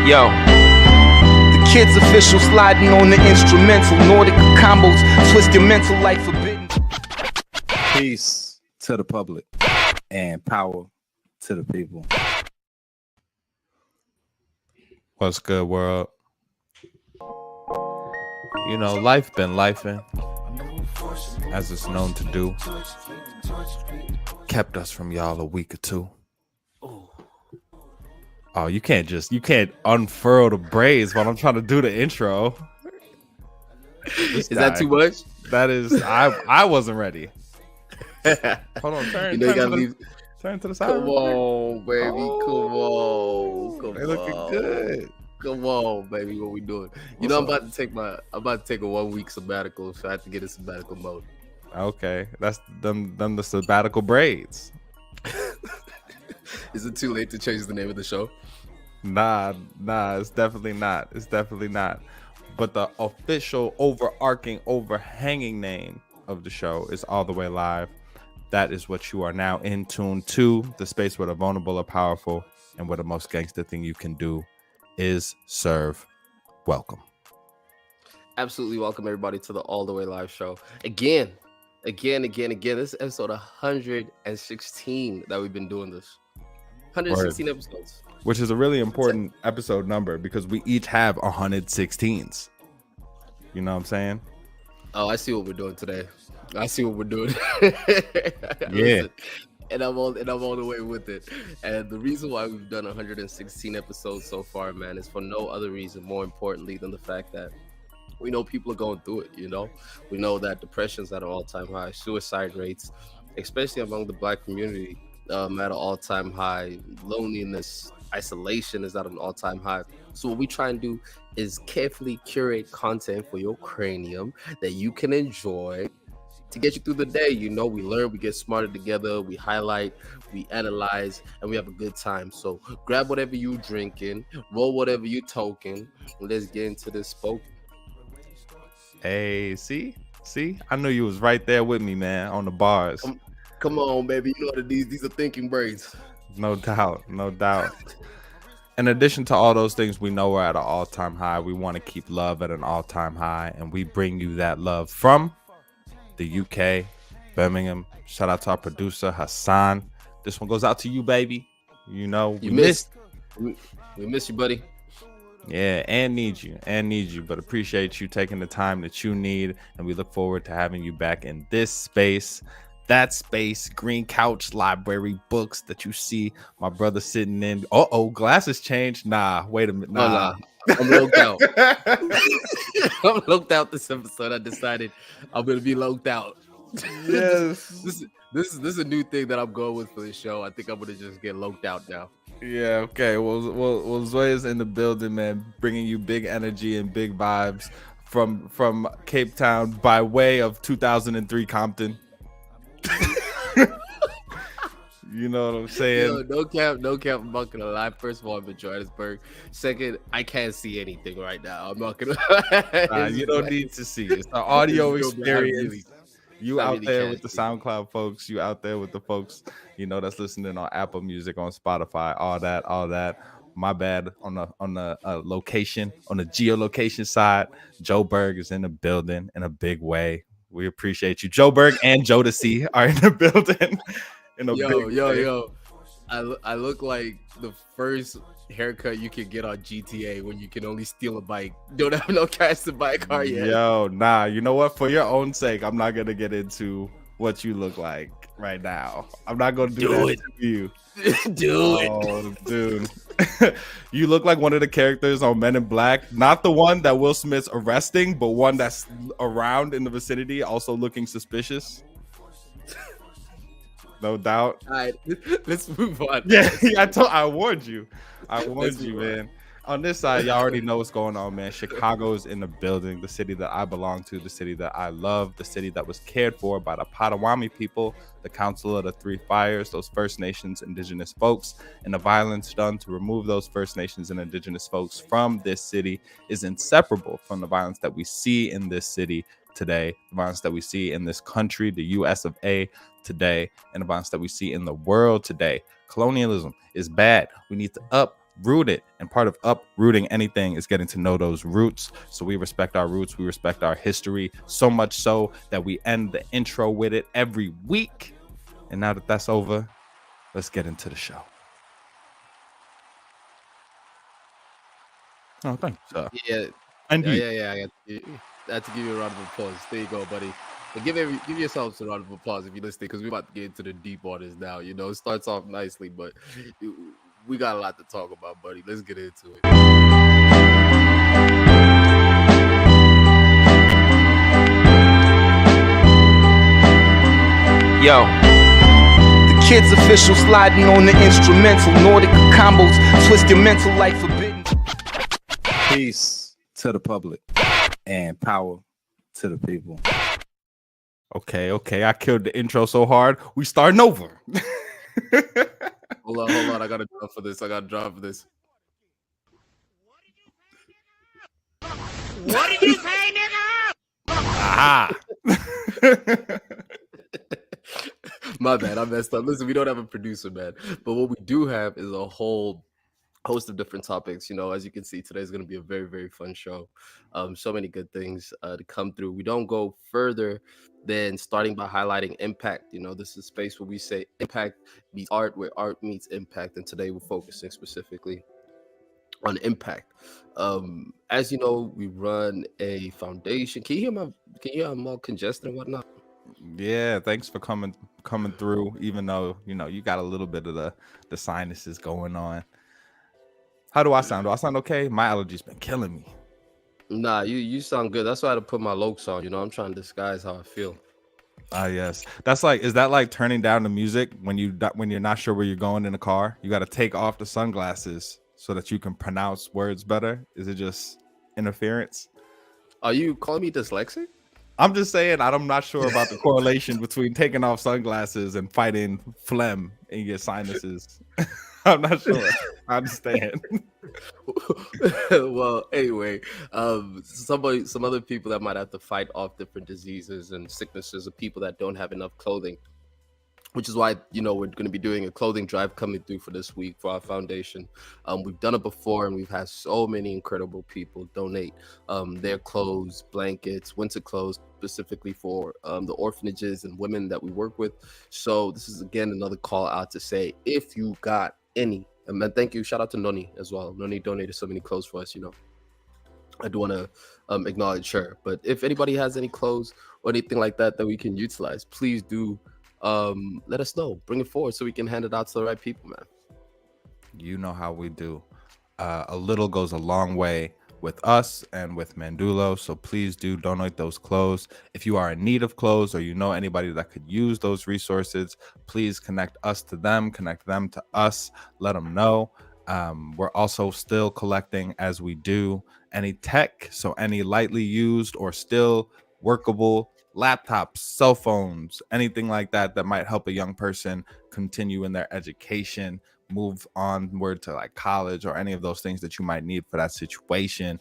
Yo, the kid's official sliding on the instrumental. Nordic combos, twist your mental like forbidden. Peace to the public and power to the people. What's good, world? You know, life been lifing, as it's known to do. Kept us from y'all a week or two. Oh, you can't unfurl the braids while I'm trying to do the intro. Is that too much? That is, I wasn't ready. Hold on, turn to the side. Come on, baby. Come They looking good. Come on, baby. What we doing? I'm about to take a 1 week sabbatical, so I have to get in sabbatical mode. Okay, that's them the sabbatical braids. Is it too late to change the name of the show? Nah, it's definitely not. But the official overhanging name of the show is All the Way Live. That is what you are now in tune to, the space where the vulnerable are powerful and where the most gangster thing you can do is serve. Welcome. Absolutely welcome, everybody, to the All the Way Live show. Again. This is episode 116 that we've been doing this. 116 episodes. Which is a really important episode number because we each have 116s. You know what I'm saying? Oh, I see what we're doing today. Yeah. Listen, and I'm all the way with it. And the reason why we've done 116 episodes so far, man, is for no other reason, more importantly, than the fact that we know people are going through it. We know that depression's at an all-time high, suicide rates, especially among the Black community, at an all-time high. Loneliness, isolation is at an all-time high. So what we try and do is carefully curate content for your cranium that you can enjoy to get you through the day. We learn, we get smarter together, we highlight, we analyze, and we have a good time. So grab whatever you drinking, roll whatever you toking, and let's get into this spoken. Hey, see, I knew you was right there with me, man, on the bars. Come on, baby. You know that these are thinking braids. No doubt. In addition to all those things, we know we're at an all-time high. We want to keep love at an all-time high, and we bring you that love from the UK, Birmingham. Shout out to our producer, Hassan. This one goes out to you, baby. We miss you, buddy. Yeah, and need you, but appreciate you taking the time that you need, and we look forward to having you back in this space, that space, green couch, library, books that you see my brother sitting in. Glasses changed. Nah, wait a minute. Nah. I'm locked out. I'm locked out this episode. I decided I'm gonna be locked out. Yes. This is a new thing that I'm going with for this show. I think I'm gonna just get locked out now. Yeah, okay. Well, Zoe is in the building, man, bringing you big energy and big vibes from Cape Town by way of 2003 Compton. You know what I'm saying? Yo, no cap. I'm not gonna lie. First of all, I'm in Johannesburg. Second, I can't see anything right now. I'm not gonna lie. You don't need to see. It's an audio experience. You out there with the SoundCloud folks, you out there with the folks, that's listening on Apple Music, on Spotify, all that. My bad on the location, on the geolocation side. Joe Berg is in the building in a big way. We appreciate you. Joe Berg and Jodeci are in the building. Yo. I look like the first haircut you can get on GTA when you can only steal a bike. Don't have no cash to buy a car yet. Yo, nah, you know what? For your own sake, I'm not gonna get into what you look like right now. I'm not gonna do that to you. Dude. You look like one of the characters on Men in Black. Not the one that Will Smith's arresting, but one that's around in the vicinity, also looking suspicious. No doubt. All right, let's move on. Yeah, I warned you. Man. On this side, y'all already know what's going on, man. Chicago's in the building, the city that I belong to, the city that I love, the city that was cared for by the Potawatomi people, the Council of the Three Fires, those First Nations, indigenous folks, and the violence done to remove those First Nations and indigenous folks from this city is inseparable from the violence that we see in this city today, the violence that we see in this country, the US of A today, and the violence that we see in the world today. Colonialism is bad. We need to up rooted, and part of uprooting anything is getting to know those roots. So we respect our roots, we respect our history, so much so that we end the intro with it every week. And now that that's over, let's get into the show. Oh, thanks, sir. Yeah, And you. I had to give you a round of applause. There you go, buddy. But give yourselves a round of applause if you're listening, because we're about to get into the deep waters now. You know, it starts off nicely, but we got a lot to talk about, buddy. Let's get into it. Yo, the kids official sliding on the instrumental. Nordic combos, twist your mental like forbidden. Peace to the public and power to the people. Okay. I killed the intro so hard. We starting over. Hold on. I gotta drop for this. What did you say, nigga? Aha. My bad, I messed up. Listen, we don't have a producer, man. But what we do have is a whole host of different topics. You know, as you can see, today's going to be a very, very fun show. So many good things to come through. We don't go further than starting by highlighting impact. You know, this is a space where we say impact meets art, where art meets impact. And today we're focusing specifically on impact. As you know, we run a foundation. Can you hear I'm all congested and whatnot? Yeah, thanks for coming through, even though you got a little bit of the sinuses going on. How do I sound? Do I sound okay? My allergies been killing me. Nah, you sound good. That's why I had to put my Lokes on. You know, I'm trying to disguise how I feel. Yes. Is that like turning down the music when you're not sure where you're going in the car? You got to take off the sunglasses so that you can pronounce words better. Is it just interference? Are you calling me dyslexic? I'm just saying I'm not sure about the correlation between taking off sunglasses and fighting phlegm in your sinuses. I'm not sure. I understand. Well, anyway, some other people that might have to fight off different diseases and sicknesses are people that don't have enough clothing, which is why we're going to be doing a clothing drive coming through for this week for our foundation. We've done it before, and we've had so many incredible people donate their clothes, blankets, winter clothes, specifically for the orphanages and women that we work with. So this is again another call out to say, if you got any, and man, thank you, shout out to Noni as well. Noni donated so many clothes for us. I do want to acknowledge her, but if anybody has any clothes or anything like that we can utilize, please do let us know. Bring it forward so we can hand it out to the right people, man. You know how we do. A little goes a long way with us and with Mandulo, so please do donate those clothes. If you are in need of clothes or you know anybody that could use those resources, please connect us to them, connect them to us, let them know. We're also still collecting, as we do, any tech, so any lightly used or still workable laptops, cell phones, anything like that might help a young person continue in their education, move onward to like college or any of those things that you might need for that situation.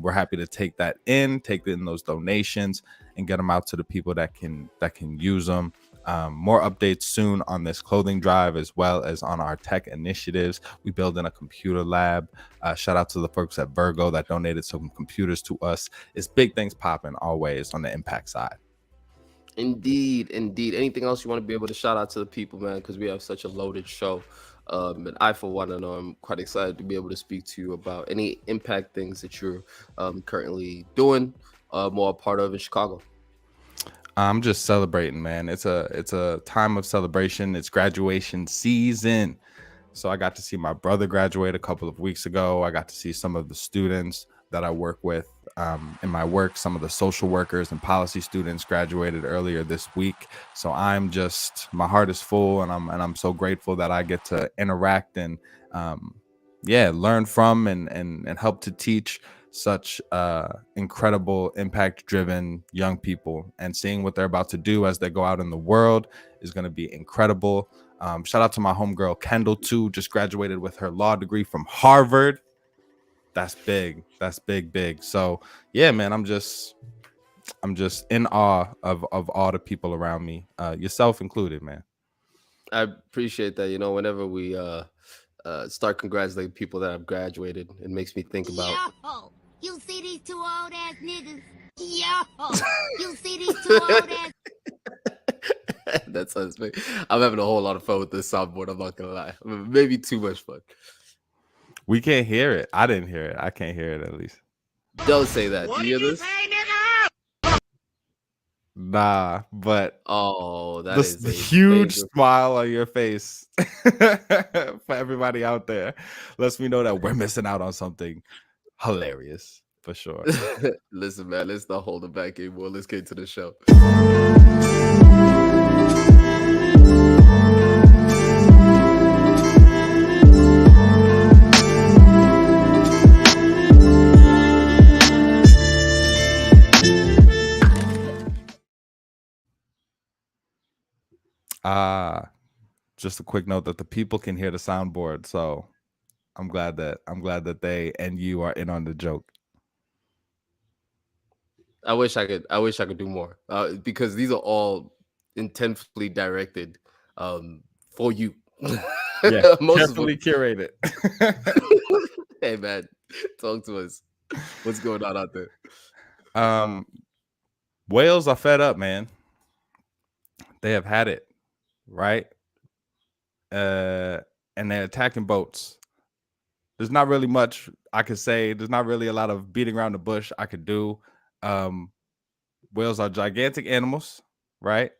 We're happy to take in those donations and get them out to the people that can use them. More updates soon on this clothing drive, as well as on our tech initiatives. We build in a computer lab. Shout out to the folks at Virgo that donated some computers to us. It's big things popping always on the impact side. Indeed. Anything else you want to be able to shout out to the people, man? Because we have such a loaded show. And I, for one, I know I'm quite excited to be able to speak to you about any impact things that you're currently doing, more a part of in Chicago. I'm just celebrating, man. It's a time of celebration. It's graduation season. So I got to see my brother graduate a couple of weeks ago. I got to see some of the students that I work with in my work. Some of the social workers and policy students graduated earlier this week. So my heart is full, and I'm so grateful that I get to interact and learn from and help to teach such incredible impact-driven young people, and seeing what they're about to do as they go out in the world is going to be incredible. Shout out to my homegirl Kendall too, just graduated with her law degree from Harvard. That's big. That's big. So yeah, man, I'm just in awe of all the people around me, yourself included, man. I appreciate that. Whenever we start congratulating people that have graduated. It makes me think about. Yo, you see these two old ass niggas? Yo, you see these two old ass. That's I'm having a whole lot of fun with this soundboard. I'm not gonna lie, maybe too much fun. We can't hear it. I didn't hear it. I can't hear it at least. Don't say that. What Do you did hear you this? say, nigga? Nah, but Oh, that the is a huge major- smile on your face for everybody out there lets me know that we're missing out on something hilarious for sure. Listen, man, let's not hold it back anymore. Let's get to the show. Just a quick note that the people can hear the soundboard, so I'm glad that they and you are in on the joke. I wish I could do more because these are all intensely directed for you. Yeah, Most of carefully them. curated. Hey, man, talk to us. What's going on out there? Whales are fed up, man. They have had it, right? And they're attacking boats. There's not really much I could say. There's not really a lot of beating around the bush I could do. Whales are gigantic animals, right?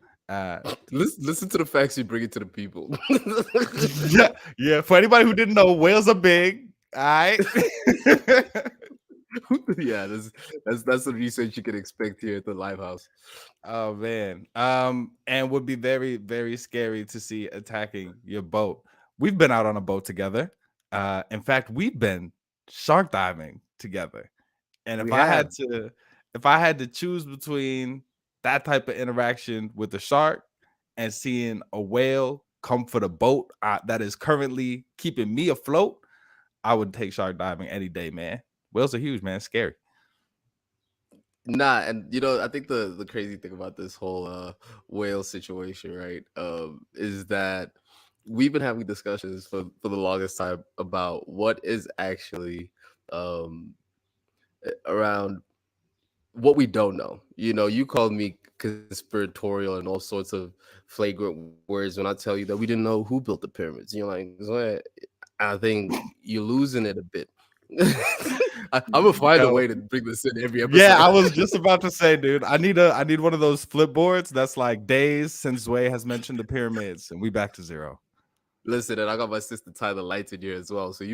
Listen to the facts you bring it to the people. yeah. For anybody who didn't know, whales are big. All right. Yeah, that's the research you can expect here at the Live House. Oh man. And would be very, very scary to see attacking your boat. We've been out on a boat together. In fact, we've been shark diving together. And if I had to choose between that type of interaction with the shark and seeing a whale come for the boat that is currently keeping me afloat, I would take shark diving any day, man. Whales are huge, man. Scary. Nah, and I think the crazy thing about this whole whale situation, right, is that we've been having discussions for the longest time about what is actually around what we don't know. You called me conspiratorial and all sorts of flagrant words when I tell you that we didn't know who built the pyramids. You're like, "Zoe, I think you're losing it a bit." I'm gonna find a way to bring this in every episode. Yeah, I was just about to say, dude, I need one of those flip boards that's like days since Zway has mentioned the pyramids, and we back to zero. Listen, and I got my sister Tyler Lights in here as well, so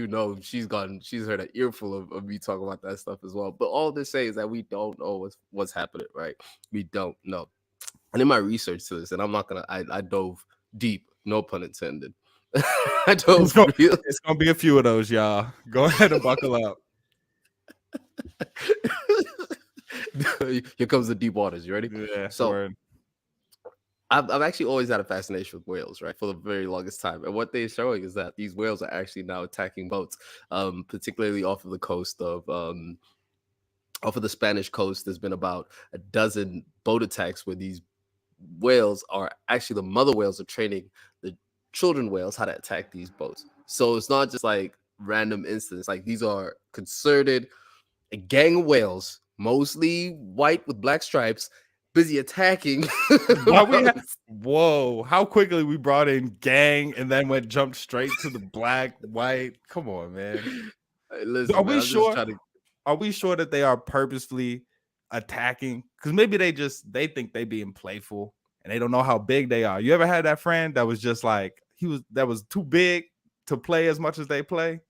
she's heard an earful of me talking about that stuff as well. But all this say is that we don't know what's happening, right? We don't know. And in my research to this, and I'm not gonna, I dove deep, no pun intended. I dove. It's gonna be a few of those, y'all. Go ahead and buckle up. Here comes the deep waters. You ready? Yeah. So I've actually always had a fascination with whales, right, for the very longest time. And what they're showing is that these whales are actually now attacking boats, particularly off of the coast of off of the Spanish coast. There's been about a dozen boat attacks where these whales are actually, the mother whales are training the children whales how to attack these boats. So it's not just like random incidents. Like, these are concerted, a gang of whales, mostly white with black stripes, busy attacking. Whoa, how quickly we brought in gang and then jumped straight to the black, white. Come on, man. Listen, are we sure that they are purposely attacking? Because maybe they think they being playful and they don't know how big they are. You ever had that friend that was just like, that was too big to play as much as they play?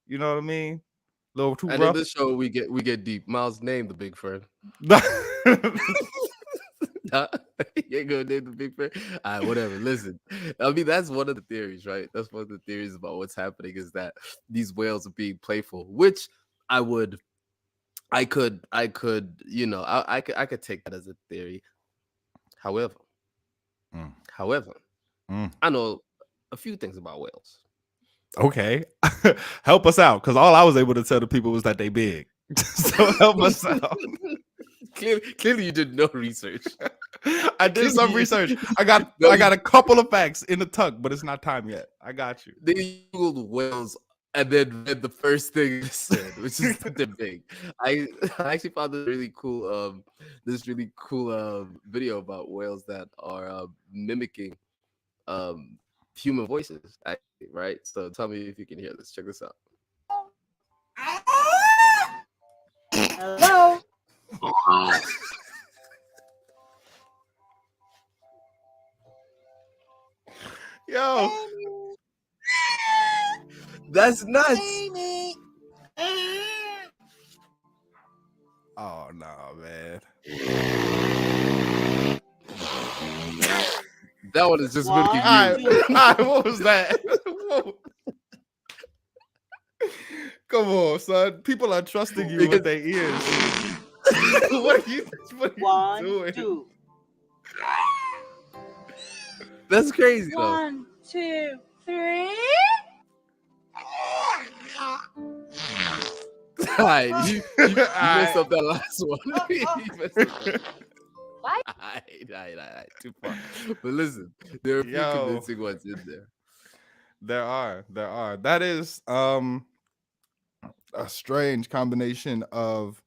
You know what I mean? A little too rough. In this show, we get deep. Miles, name the big friend. You ain't gonna name the big friend. All right, whatever. Listen, I mean, that's one of the theories, right? That's one of the theories about what's happening, is that these whales are being playful, which I could take that as a theory. However, I know a few things about whales. Okay, help us out, because all I was able to tell the people was that they big. So help us out. Clearly, you did no research. I did some research. I got No, a couple of facts in the tuck, but it's not time yet. I got you. They googled whales and then read the first thing it said, which is that they're big. I actually found this really cool video about whales that are mimicking um human voices, actually, right? So tell me if you can hear this. Check this out. Hello. Yo, That's nuts. oh no, man. That one is just One, mimicking All you. right, all right, what was that? Whoa. Come on, son. People are trusting you with their ears. what are you one, doing? two. That's crazy though. 1, 2, 3. Alright, you messed Alright. up that last one. You messed up that- What? Alright, too far. But listen, there are a few Yo. convincing ones in there. There are. That is a strange combination of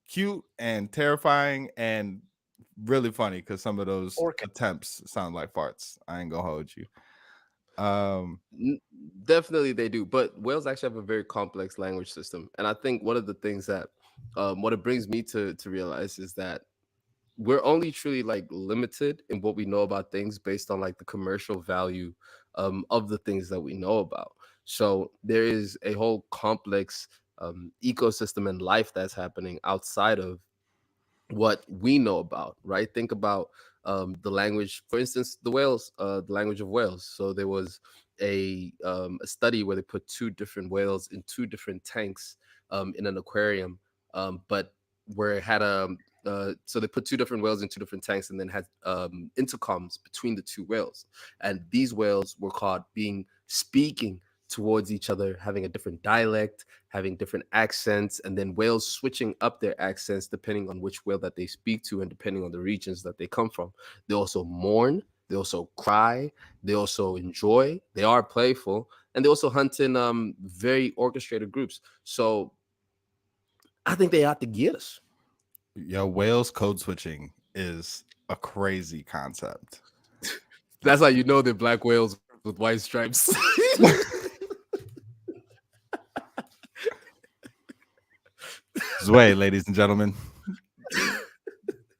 cute and terrifying and really funny because some of those attempts sound like farts. I ain't gonna hold you. Definitely they do, but whales actually have a very complex language system, and I think one of the things that what it brings me to realize is that we're only truly like limited in what we know about things based on like the commercial value of the things that we know about. So there is a whole complex ecosystem and life that's happening outside of what we know about, right? Think about the language, for instance, the language of whales. So there was a study where they put two different whales in two different tanks in an aquarium, but where it had so they put two different whales in two different tanks and then had intercoms between the two whales, and these whales were caught speaking towards each other, having a different dialect, having different accents, and then whales switching up their accents depending on which whale that they speak to and depending on the regions that they come from. They also mourn, they also cry, they also enjoy, they are playful, and they also hunt in very orchestrated groups. So I think they ought to get us. Yo, whales code switching is a crazy concept. That's how you know they're black whales with white stripes. Zway, ladies and gentlemen.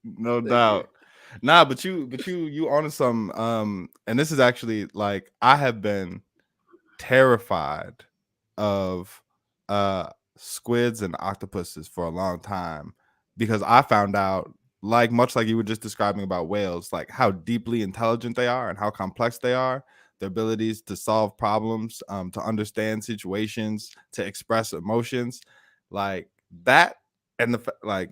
No doubt. Nah, but you onto some and this is actually like I have been terrified of squids and octopuses for a long time because I found out, like much like you were just describing about whales, like how deeply intelligent they are and how complex they are, their abilities to solve problems, to understand situations, to express emotions, like that. And like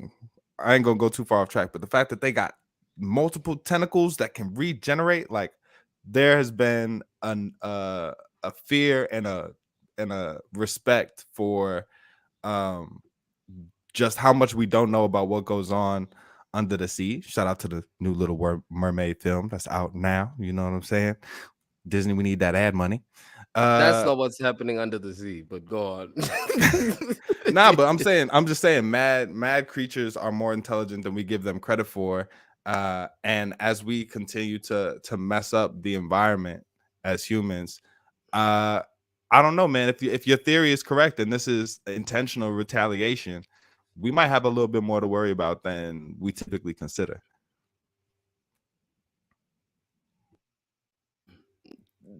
I ain't gonna go too far off track, but the fact that they got multiple tentacles that can regenerate, like there has been a fear and a respect for just how much we don't know about what goes on under the sea. Shout out to the new Little Mermaid film that's out now. You know what I'm saying? Disney, we need that ad money. That's not what's happening under the sea, but go on. Nah, but I'm just saying mad creatures are more intelligent than we give them credit for. And as we continue to mess up the environment as humans, I don't know, man. If your theory is correct and this is intentional retaliation, we might have a little bit more to worry about than we typically consider.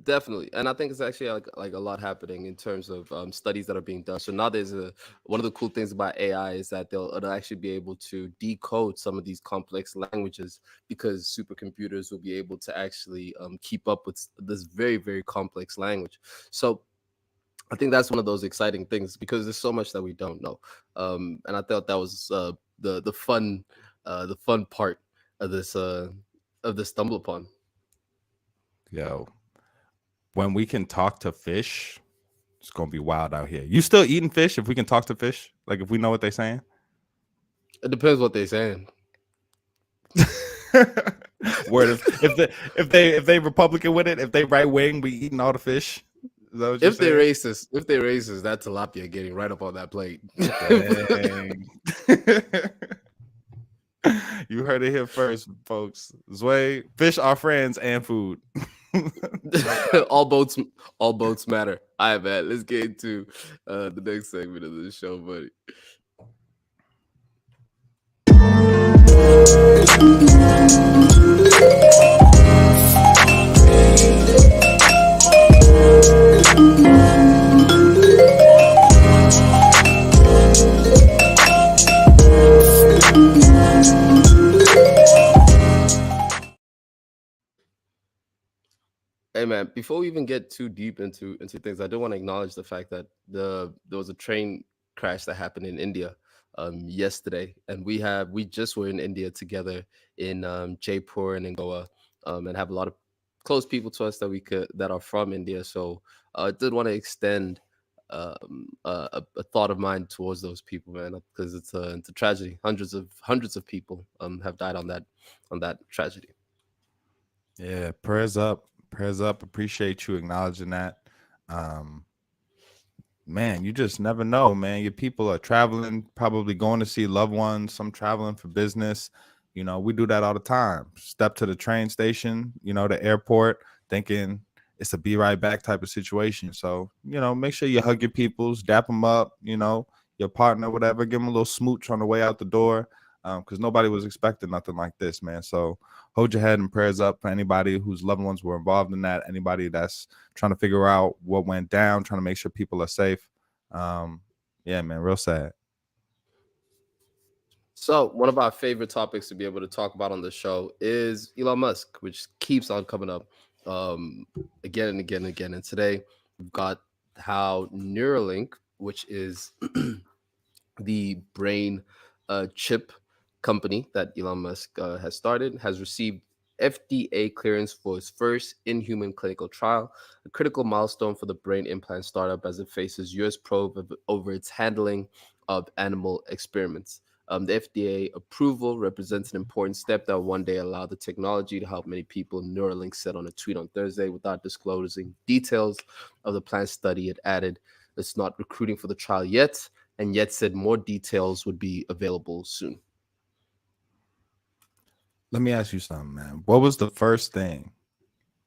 Definitely, and I think it's actually like a lot happening in terms of studies that are being done. So now there's one of the cool things about AI is that it'll actually be able to decode some of these complex languages because supercomputers will be able to actually keep up with this very, very complex language. So I think that's one of those exciting things because there's so much that we don't know, and I thought that was the fun part of this stumble upon. Yo, when we can talk to fish, it's gonna be wild out here. You still eating fish if we can talk to fish? Like if we know what they're saying? It depends what they're saying. Word if they Republican with it, if they right wing, we eating all the fish. Is that what you're If they're saying? racist, that tilapia getting right up on that plate. Dang. You heard it here first, folks. Zway, fish are friends and food. all boats matter. All right, man. Let's get into the next segment of the show, buddy. Hey man, before we even get too deep into things, I do want to acknowledge the fact that there was a train crash that happened in India yesterday, and we just were in India together in Jaipur and in Goa, and have a lot of close people to us that are from India. So I did want to extend a thought of mine towards those people, man, because it's a tragedy. Hundreds of people have died on that tragedy. Yeah, prayers up. Prayers up. Appreciate you acknowledging that. Um, man, you just never know, man. Your people are traveling, probably going to see loved ones, some traveling for business. You know, we do that all the time. Step to the train station, you know, the airport, thinking it's a be right back type of situation. So, you know, make sure you hug your peoples, dap them up, you know, your partner, whatever, give them a little smooch on the way out the door. Because nobody was expecting nothing like this, man. So hold your head and prayers up for anybody whose loved ones were involved in that, anybody that's trying to figure out what went down, trying to make sure people are safe. Yeah, man, real sad. So, one of our favorite topics to be able to talk about on the show is Elon Musk, which keeps on coming up um, again and again and again. And today we've got how Neuralink, which is the brain chip company that Elon Musk has started, has received FDA clearance for its first in-human clinical trial, a critical milestone for the brain implant startup as it faces U.S. probe over its handling of animal experiments. The FDA approval represents an important step that will one day allow the technology to help many people. Neuralink said on a tweet on Thursday, without disclosing details of the planned study. It added, "It's not recruiting for the trial yet," and yet said more details would be available soon. Let me ask you something, man. What was the first thing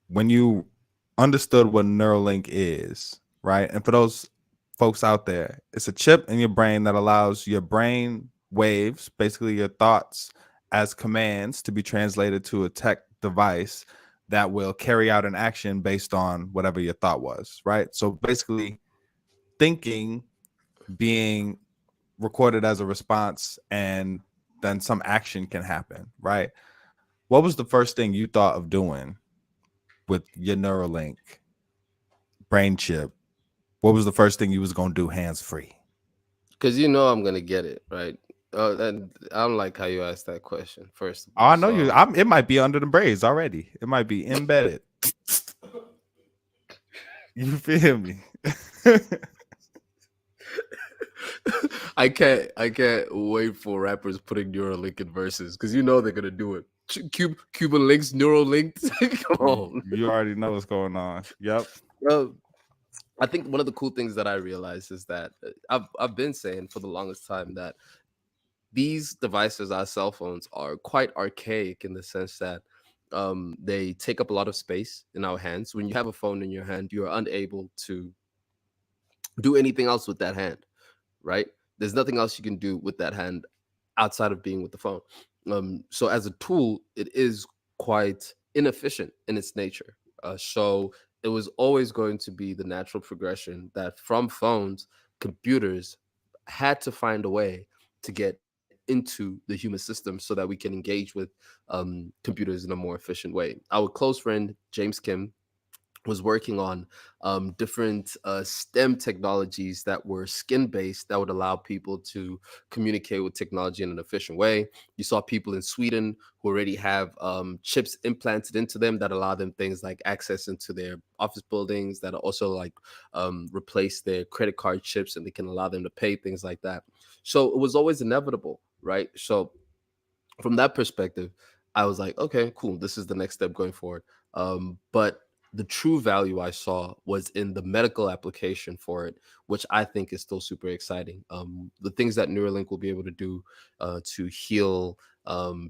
when you understood what Neuralink is, right? And for those folks out there, it's a chip in your brain that allows your brain waves, basically your thoughts, as commands to be translated to a tech device that will carry out an action based on whatever your thought was, right? So basically, thinking being recorded as a response and then some action can happen, right? What was the first thing you thought of doing with your Neuralink brain chip? What was the first thing you was gonna do hands free? Because you know I'm gonna get it right. And I don't like how you asked that question. First of Oh, all, I know you. It might be under the braids already. It might be embedded. You feel me? I can't wait for rappers putting Neuralink in verses because you know they're gonna do it. Cuban links, Neuralink. Come on. You already know what's going on. Yep. Well, I think one of the cool things that I realized is that I've been saying for the longest time that these devices, our cell phones, are quite archaic in the sense that they take up a lot of space in our hands. When you have a phone in your hand, you are unable to do anything else with that hand, right? There's nothing else you can do with that hand outside of being with the phone. So as a tool, it is quite inefficient in its nature. So it was always going to be the natural progression that from phones, computers had to find a way to get into the human system so that we can engage with computers in a more efficient way. Our close friend James Kim was working on different STEM technologies that were skin based that would allow people to communicate with technology in an efficient way. You saw people in Sweden who already have chips implanted into them that allow them things like access into their office buildings that also like replace their credit card chips and they can allow them to pay things like that. So it was always inevitable, right? So from that perspective, I was like, okay, cool. This is the next step going forward. But the true value I saw was in the medical application for it, which I think is still super exciting. The things that Neuralink will be able to do to heal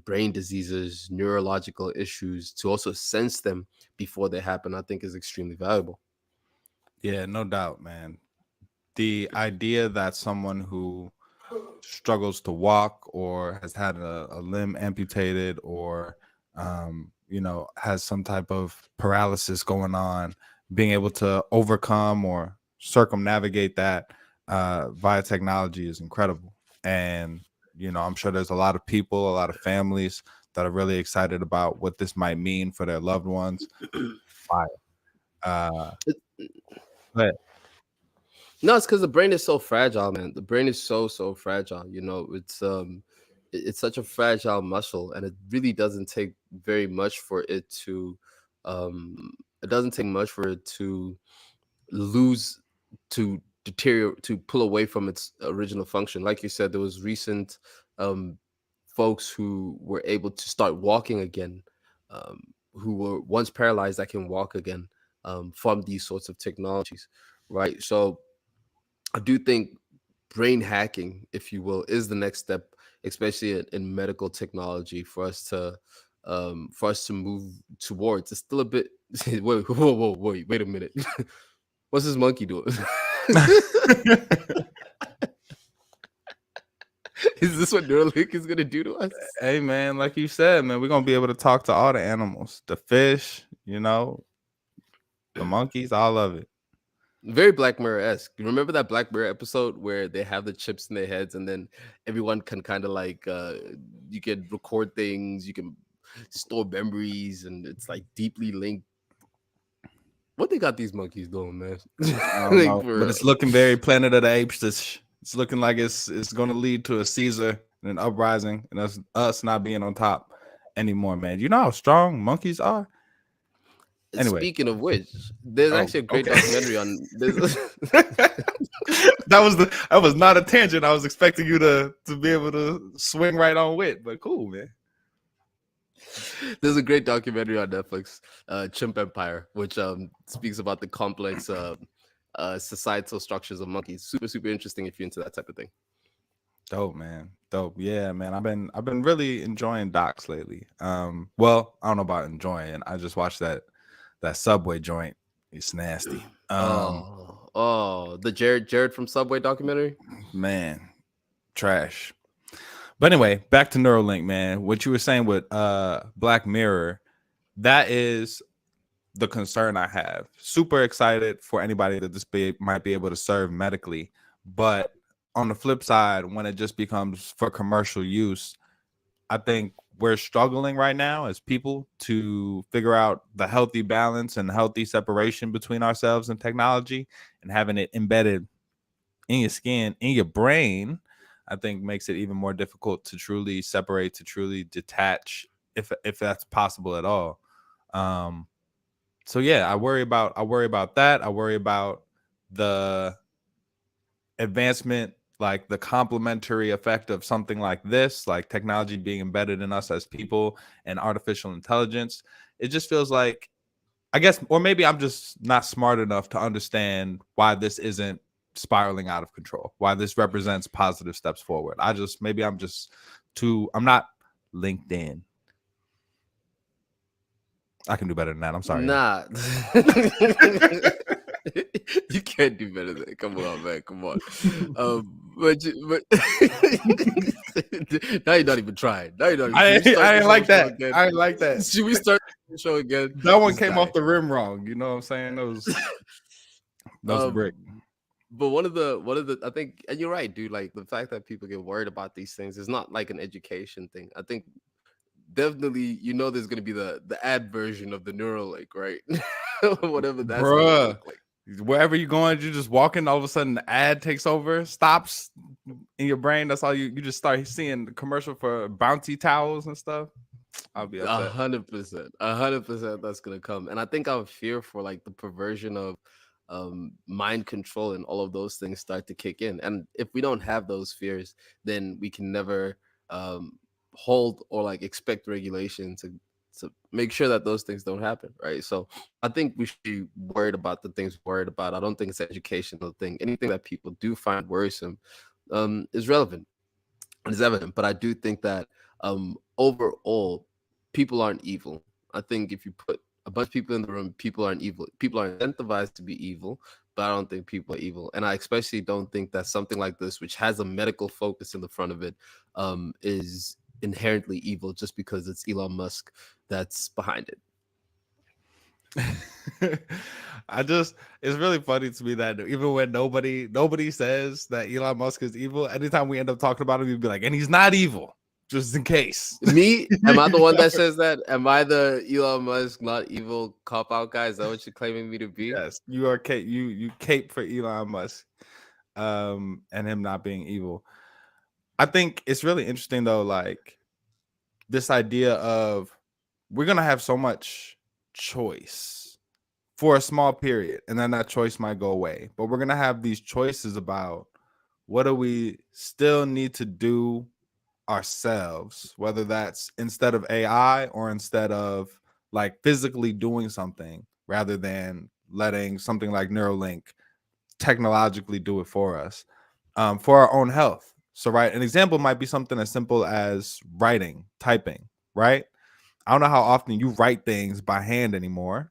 brain diseases, neurological issues, to also sense them before they happen, I think is extremely valuable. Yeah, no doubt, man. The idea that someone who struggles to walk or has had a limb amputated or has some type of paralysis going on, being able to overcome or circumnavigate that via technology is incredible. And I'm sure there's a lot of people, a lot of families that are really excited about what this might mean for their loved ones. Fire. But No, it's because the brain is so fragile, man. The brain is so fragile. It's such a fragile muscle, and it really doesn't take very much for it to it doesn't take much for it to lose, to deteriorate, to pull away from its original function. Like you said, there was recent um folks who were able to start walking again, um, who were once paralyzed that can walk again, from these sorts of technologies, right? So I do think brain hacking, if you will, is the next step, especially in medical technology, for us to move towards. It's still a bit. Wait a minute. What's this monkey doing? Is this what Neuralink is gonna do to us? hey, man, like you said, man, we're gonna be able to talk to all the animals, the fish, the monkeys, all of it. Very Black Mirror-esque. You remember that Black Mirror episode where they have the chips in their heads and then everyone can kind of like you can record things, you can store memories, and it's like deeply linked. What they got these monkeys doing, man? I don't know, but it's looking very Planet of the Apes. It's looking like it's going to lead to a Caesar and an uprising, and us not being on top anymore, man. You know how strong monkeys are. Anyway, Speaking of which, there's actually a great documentary on this. that was not a tangent. I was expecting you to be able to swing right on with, but cool, man. There's a great documentary on Netflix, Chimp Empire, which speaks about the complex societal structures of monkeys. Super interesting if you're into that type of thing. Dope, man. Dope. Yeah, man. I've been really enjoying docs lately. Well, I don't know about enjoying. I just watched that Subway joint. It's nasty. The Jared from Subway documentary. Man, trash. But anyway, back to Neuralink, man. What you were saying with Black Mirror, that is the concern I have. Super excited for anybody that this might be able to serve medically. But on the flip side, when it just becomes for commercial use, I think we're struggling right now as people to figure out the healthy balance and healthy separation between ourselves and technology, and having it embedded in your skin, in your brain, I think makes it even more difficult to truly separate, to truly detach, if that's possible at all. So yeah, I worry about that. I worry about the advancement, like the complementary effect of something like this, like technology being embedded in us as people and artificial intelligence. It just feels like, I guess, or maybe I'm just not smart enough to understand why this isn't spiraling out of control, why this represents positive steps forward. I'm not LinkedIn. I can do better than that. I'm sorry. Nah. You can't do better than that. Come on, man. Come on. But now you're not even trying. Now you're not even I ain't like that. I ain't like that. Should we start the show again? That one came off the rim wrong. You know what I'm saying? That was brick. But one of the I think, and you're right, dude. Like the fact that people get worried about these things is not like an education thing. I think definitely, there's gonna be the ad version of the Neuralink, right? Whatever that's gonna look like. Wherever you're going, you're just walking, all of a sudden the ad takes over, stops in your brain. That's all you just start seeing the commercial for bounty towels and stuff. I'll be upset. 100% that's gonna come. And I think I would fear for like the perversion of mind control and all of those things start to kick in. And if we don't have those fears, then we can never hold or like expect regulation to make sure that those things don't happen, right? So I think we should be worried about the things we're worried about. I don't think it's an educational thing. Anything that people do find worrisome is relevant and is evident. But I do think that overall, people aren't evil. I think if you put a bunch of people in the room, people aren't evil. People are incentivized to be evil, but I don't think people are evil. And I especially don't think that something like this, which has a medical focus in the front of it, is inherently evil just because it's Elon Musk that's behind it. It's really funny to me that even when nobody says that Elon Musk is evil, anytime we end up talking about him, you'd be like, and he's not evil, just in case. Me, am I the one that says that? Am I the Elon Musk not evil cop out guy? Is that what you're claiming me to be? Yes, you are you cape for Elon Musk, and him not being evil. I think it's really interesting though, like this idea of we're gonna have so much choice for a small period, and then that choice might go away. But we're gonna have these choices about what do we still need to do ourselves, whether that's instead of AI or instead of like physically doing something rather than letting something like Neuralink technologically do it for us, for our own health. So, right, an example might be something as simple as writing, typing, right? I don't know how often you write things by hand anymore.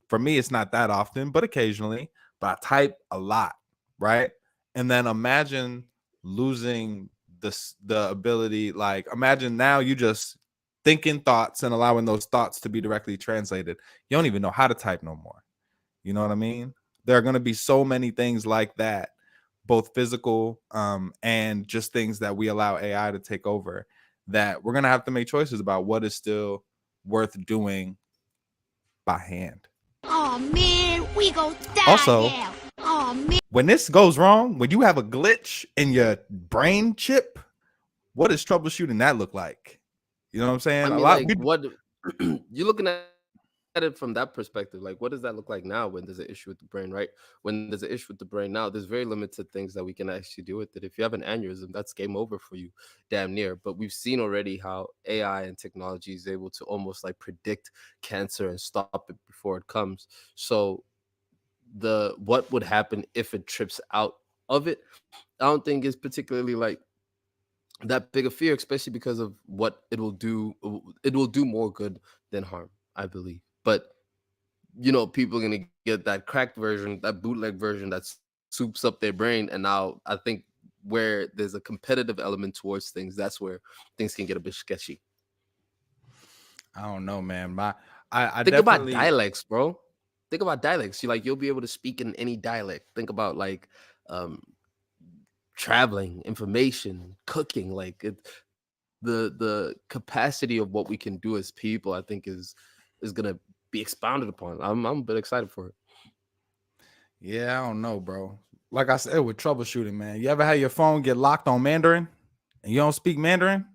For me, it's not that often, but occasionally, but I type a lot, right? And then imagine losing the ability, like imagine now you just thinking thoughts and allowing those thoughts to be directly translated. You don't even know how to type no more. You know what I mean? There are going to be so many things like that, both physical and just things that we allow AI to take over, that we're going to have to make choices about what is still worth doing by hand. Oh man, we gon' die Also, now. Oh man. when this goes wrong, when you have a glitch in your brain chip, what does troubleshooting that look like? You know what I'm saying? I mean, A lot like, what you're looking at it from that perspective, like, what does that look like now when there's an issue with the brain, right? When there's an issue with the brain now, there's very limited things that we can actually do with it. If you have an aneurysm, that's game over for you, damn near. But we've seen already how AI and technology is able to almost like predict cancer and stop it before it comes. So the what would happen if it trips out of it, I don't think is particularly like that big a fear, especially because of what it will do. It will do more good than harm, I believe. But people are gonna get that cracked version, that bootleg version that soups up their brain. And now I think where there's a competitive element towards things, that's where things can get a bit sketchy. I don't know, man. I Think about definitely dialects, bro. Think about dialects. You'll be able to speak in any dialect. Think about like um traveling, information, cooking, like the capacity of what we can do as people, I think is gonna be expounded upon. I'm a bit excited for it. Yeah, I don't know, bro. Like I said with troubleshooting, man. You ever had your phone get locked on Mandarin and you don't speak Mandarin?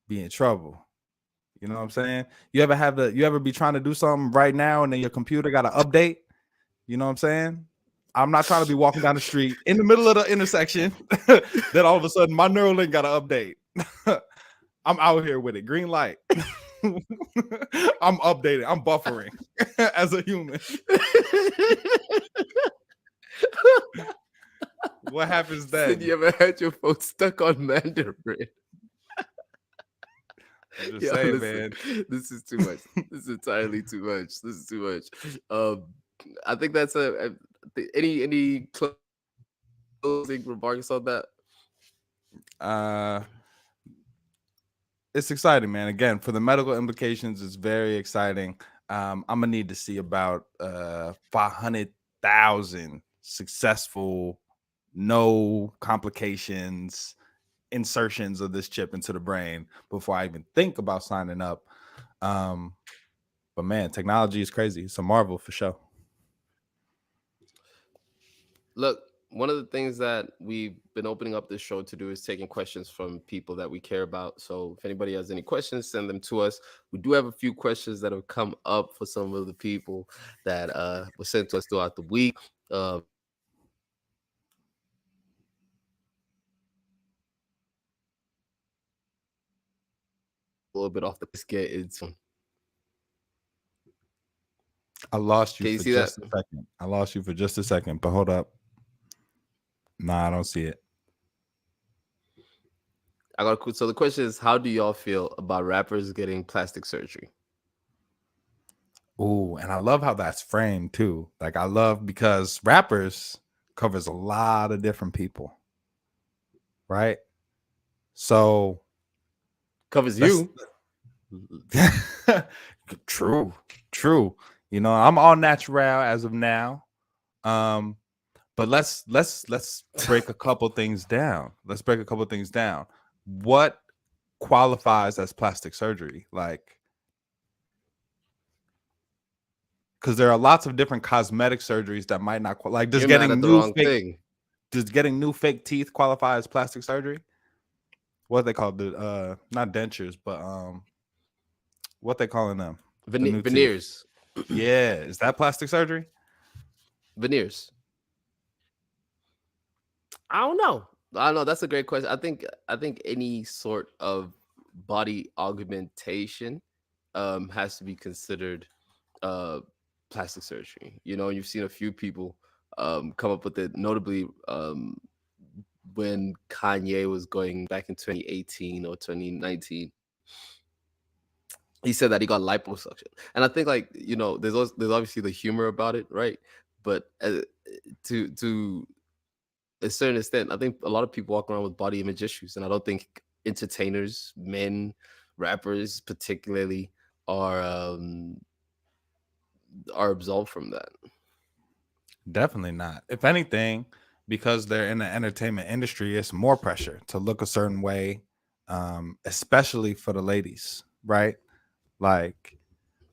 Be in trouble. You know what I'm saying? You ever be trying to do something right now and then your computer got an update? You know what I'm saying? I'm not trying to be walking down the street in the middle of the intersection. Then all of a sudden my Neuralink got an update. I'm out here with it. Green light. I'm updating. I'm buffering as a human. What happens then? Did you ever had your phone stuck on Mandarin? I'm just saying, man. This is too much. This is entirely too much. This is too much. I think that's any closing remarks on that? It's exciting, man. Again, for the medical implications, it's very exciting. I'm gonna need to see about 500,000 successful, no complications insertions of this chip into the brain before I even think about signing up. But man, technology is crazy. It's a marvel for sure. Look, one of the things that we've been opening up this show to do is taking questions from people that we care about. So if anybody has any questions, send them to us. We do have a few questions that have come up for some of the people that were sent to us throughout the week. little bit off the. Let's get into. I lost you Can you for see that? just a second. I lost you for just a second, but hold up. Nah, I don't see it. I got cool. So the question is, how do y'all feel about rappers getting plastic surgery? Ooh, and I love how that's framed too. Like I love because rappers covers a lot of different people, right? So Covers let's you. true, true. You know, I'm all natural as of now. But let's break a couple things down. Let's break a couple things down. What qualifies as plastic surgery? Like, because there are lots of different cosmetic surgeries that might not like. You're mad at the wrong thing. Does getting new fake teeth qualify as plastic surgery? What they call the not dentures, but what they calling them? The new teeth. Veneers. Yeah, is that plastic surgery? Veneers. I don't know. I don't know. That's a great question. I think any sort of body augmentation has to be considered uh plastic surgery. You know, you've seen a few people come up with it, notably when Kanye was going back in 2018 or 2019. He said that he got liposuction, and I think, like, you know, there's obviously the humor about it, right? But to a certain extent, I think a lot of people walk around with body image issues, and I don't think entertainers, men, rappers, particularly, are absolved from that. Definitely not. If anything, because they're in the entertainment industry, it's more pressure to look a certain way, especially for the ladies, right? Like,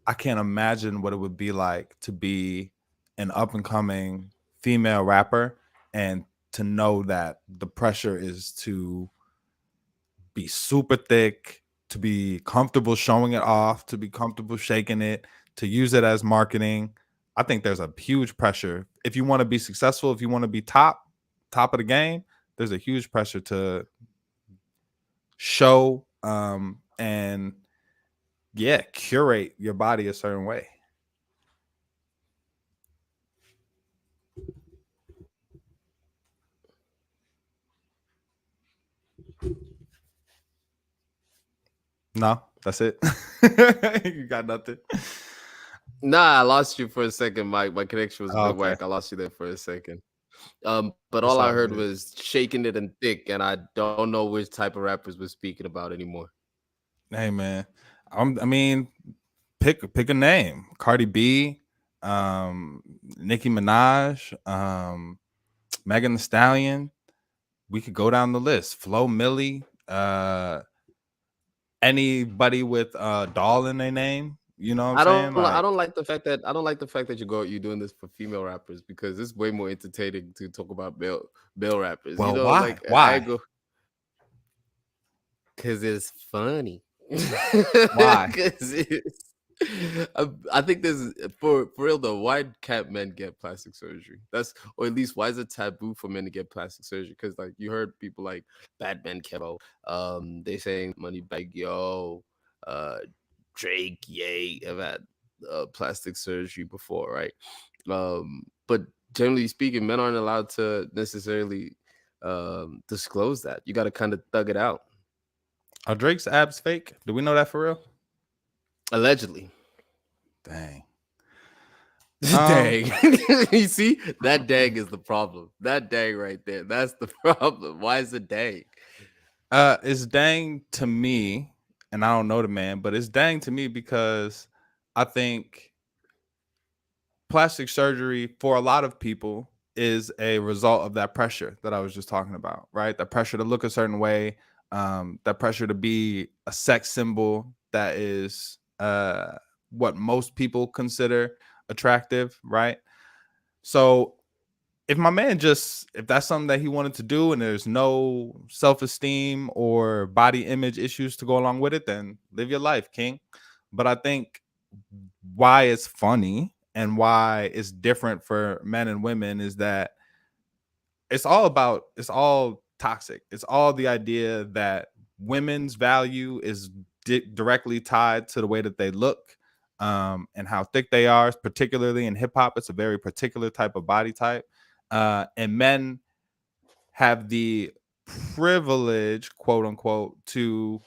I can't imagine what it would be like to be an up and coming female rapper and to know that the pressure is to be super thick, to be comfortable showing it off, to be comfortable shaking it, to use it as marketing. I think there's a huge pressure. If you want to be successful, if you want to be top of the game, there's a huge pressure to show and yeah, curate your body a certain way. No, that's it. You got nothing. Nah, I lost you for a second. My connection was a bit Okay. whack. I lost you there for a second. But It's all I all heard good. was shaking it and thick, and I don't know which type of rappers we're speaking about anymore. Hey man, I mean, pick a name. Cardi B, Nicki Minaj, Megan Thee Stallion. We could go down the list. Flo Milli, anybody with doll in their name. You know what I'm saying? I Like, don't like the fact that you're doing this for female rappers, because it's way more entertaining to talk about male rappers. You well, know, why? like I Why? go because it's funny. Why? Because it's. I think there's for real though. Why can't men get plastic surgery? That's, or at least why is it taboo for men to get plastic surgery? Because, like, you heard people like Batman Kevo, they saying Moneybag Yo, uh, Drake, Ye have had plastic surgery before, right? But generally speaking, men aren't allowed to necessarily disclose that. You got to kind of thug it out. Are Drake's abs fake? Do we know that for real? Allegedly. Dang. Dang. You see, that dang is the problem. That dang right there. That's the problem. Why is it dang? It's dang to me, and I don't know the man, but it's dang to me because I think plastic surgery for a lot of people is a result of that pressure that I was just talking about, right? That pressure to look a certain way, that pressure to be a sex symbol that is what most people consider attractive, right? So if my man if that's something that he wanted to do and there's no self-esteem or body image issues to go along with it, then live your life, king. But I think why it's funny and why it's different for men and women is that it's all toxic. It's all the idea that women's value is directly tied to the way that they look, and how thick they are. Particularly in hip hop, it's a very particular type of body type, and men have the privilege, quote unquote, to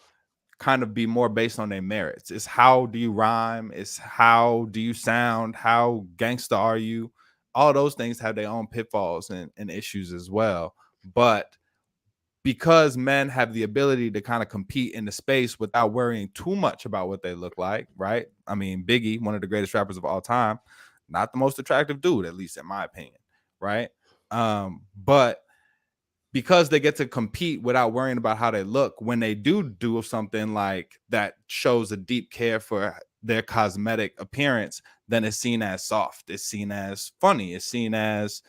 kind of be more based on their merits. It's how do you rhyme? It's how do you sound? How gangsta are you? All those things have their own pitfalls and issues as well. But because men have the ability to kind of compete in the space without worrying too much about what they look like, right? I mean, Biggie, one of the greatest rappers of all time, not the most attractive dude, at least in my opinion, right? But because they get to compete without worrying about how they look, when they do something like that shows a deep care for their cosmetic appearance, then it's seen as soft, it's seen as funny, it's seen as,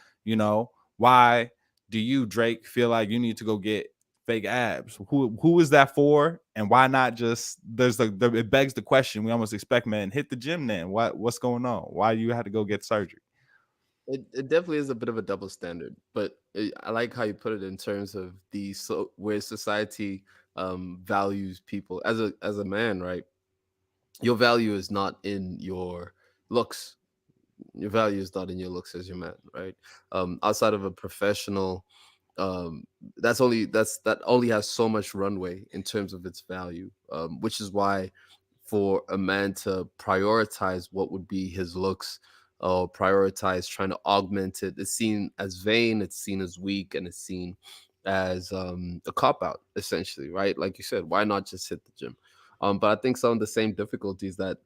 why do you, Drake, feel like you need to go get fake abs? Who is that for? And why not just it begs the question we almost expect, man, hit the gym then. What's going on? Why you had to go get surgery? It definitely is a bit of a double standard, but I like how you put it in terms of where society values people as a man, right? Your value is not in your looks. Your value is not in your looks as your man, right? Outside of a professional, um, that only has so much runway in terms of its value, which is why for a man to prioritize what would be his looks or prioritize trying to augment it, it's seen as vain, it's seen as weak, and it's seen as a cop out, essentially, right? Like you said, why not just hit the gym? But I think some of the same difficulties that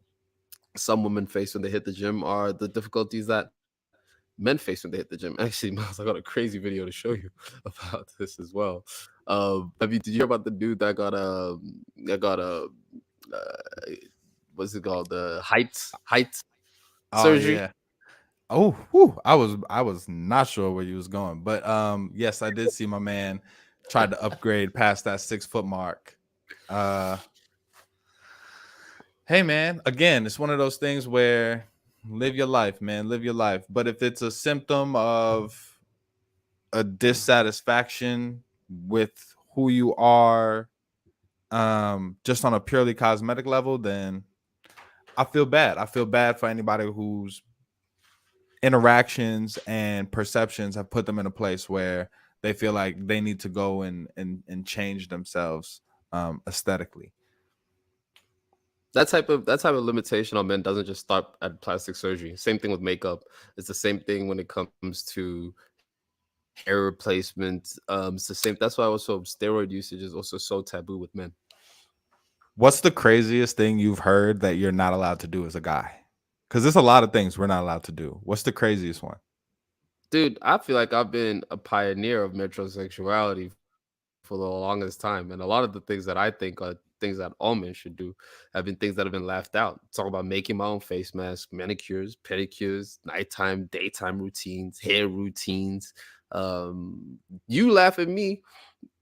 some women face when they hit the gym are the difficulties that men face when they hit the gym. Actually, Miles, I got a crazy video to show you about this as well. Did you hear about the dude that got a uh, what's it called? The height Oh surgery. yeah. Oh, whew, I was not sure where you was going, but yes, I did see my man tried to upgrade past that 6 foot mark. Uh, hey man, again, it's one of those things where live your life, man, live your life. But if it's a symptom of a dissatisfaction with who you are, just on a purely cosmetic level, then I feel bad. I feel bad for anybody whose interactions and perceptions have put them in a place where they feel like they need to go and change themselves aesthetically. That type of limitation on men doesn't just stop at plastic surgery. Same thing with makeup. It's the same thing when it comes to hair replacement. It's the same. That's why also steroid usage is also so taboo with men. What's the craziest thing you've heard that you're not allowed to do as a guy? Because there's a lot of things we're not allowed to do. What's the craziest one? Dude, I feel like I've been a pioneer of metrosexuality for the longest time. And a lot of the things that I think are things that all men should do have been things that have been laughed out. Talk about making my own face mask, manicures, pedicures, nighttime, daytime routines, hair routines. You laugh at me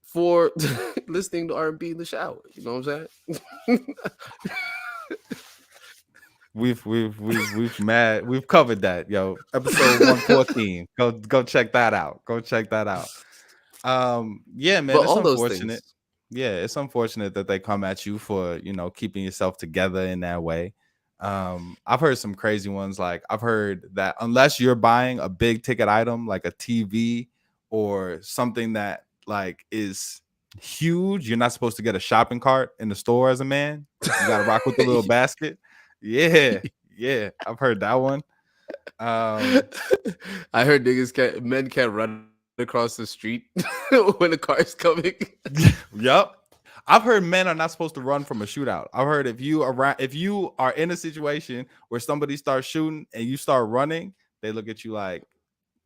for listening to R&B in the shower. You know what I'm saying? We've covered that, yo. Episode 114. Go check that out. Go check that out. Yeah, man, But it's all those unfortunate. things. Yeah, it's unfortunate that they come at you for, keeping yourself together in that way. I've heard some crazy ones. Like I've heard that unless you're buying a big ticket item like a TV or something that like is huge, you're not supposed to get a shopping cart in the store as a man. You got to rock with the little basket. Yeah, yeah, I've heard that one. I heard men can't run across the street when the car is coming. Yep. I've heard men are not supposed to run from a shootout. I've heard if you are in a situation where somebody starts shooting and you start running, they look at you like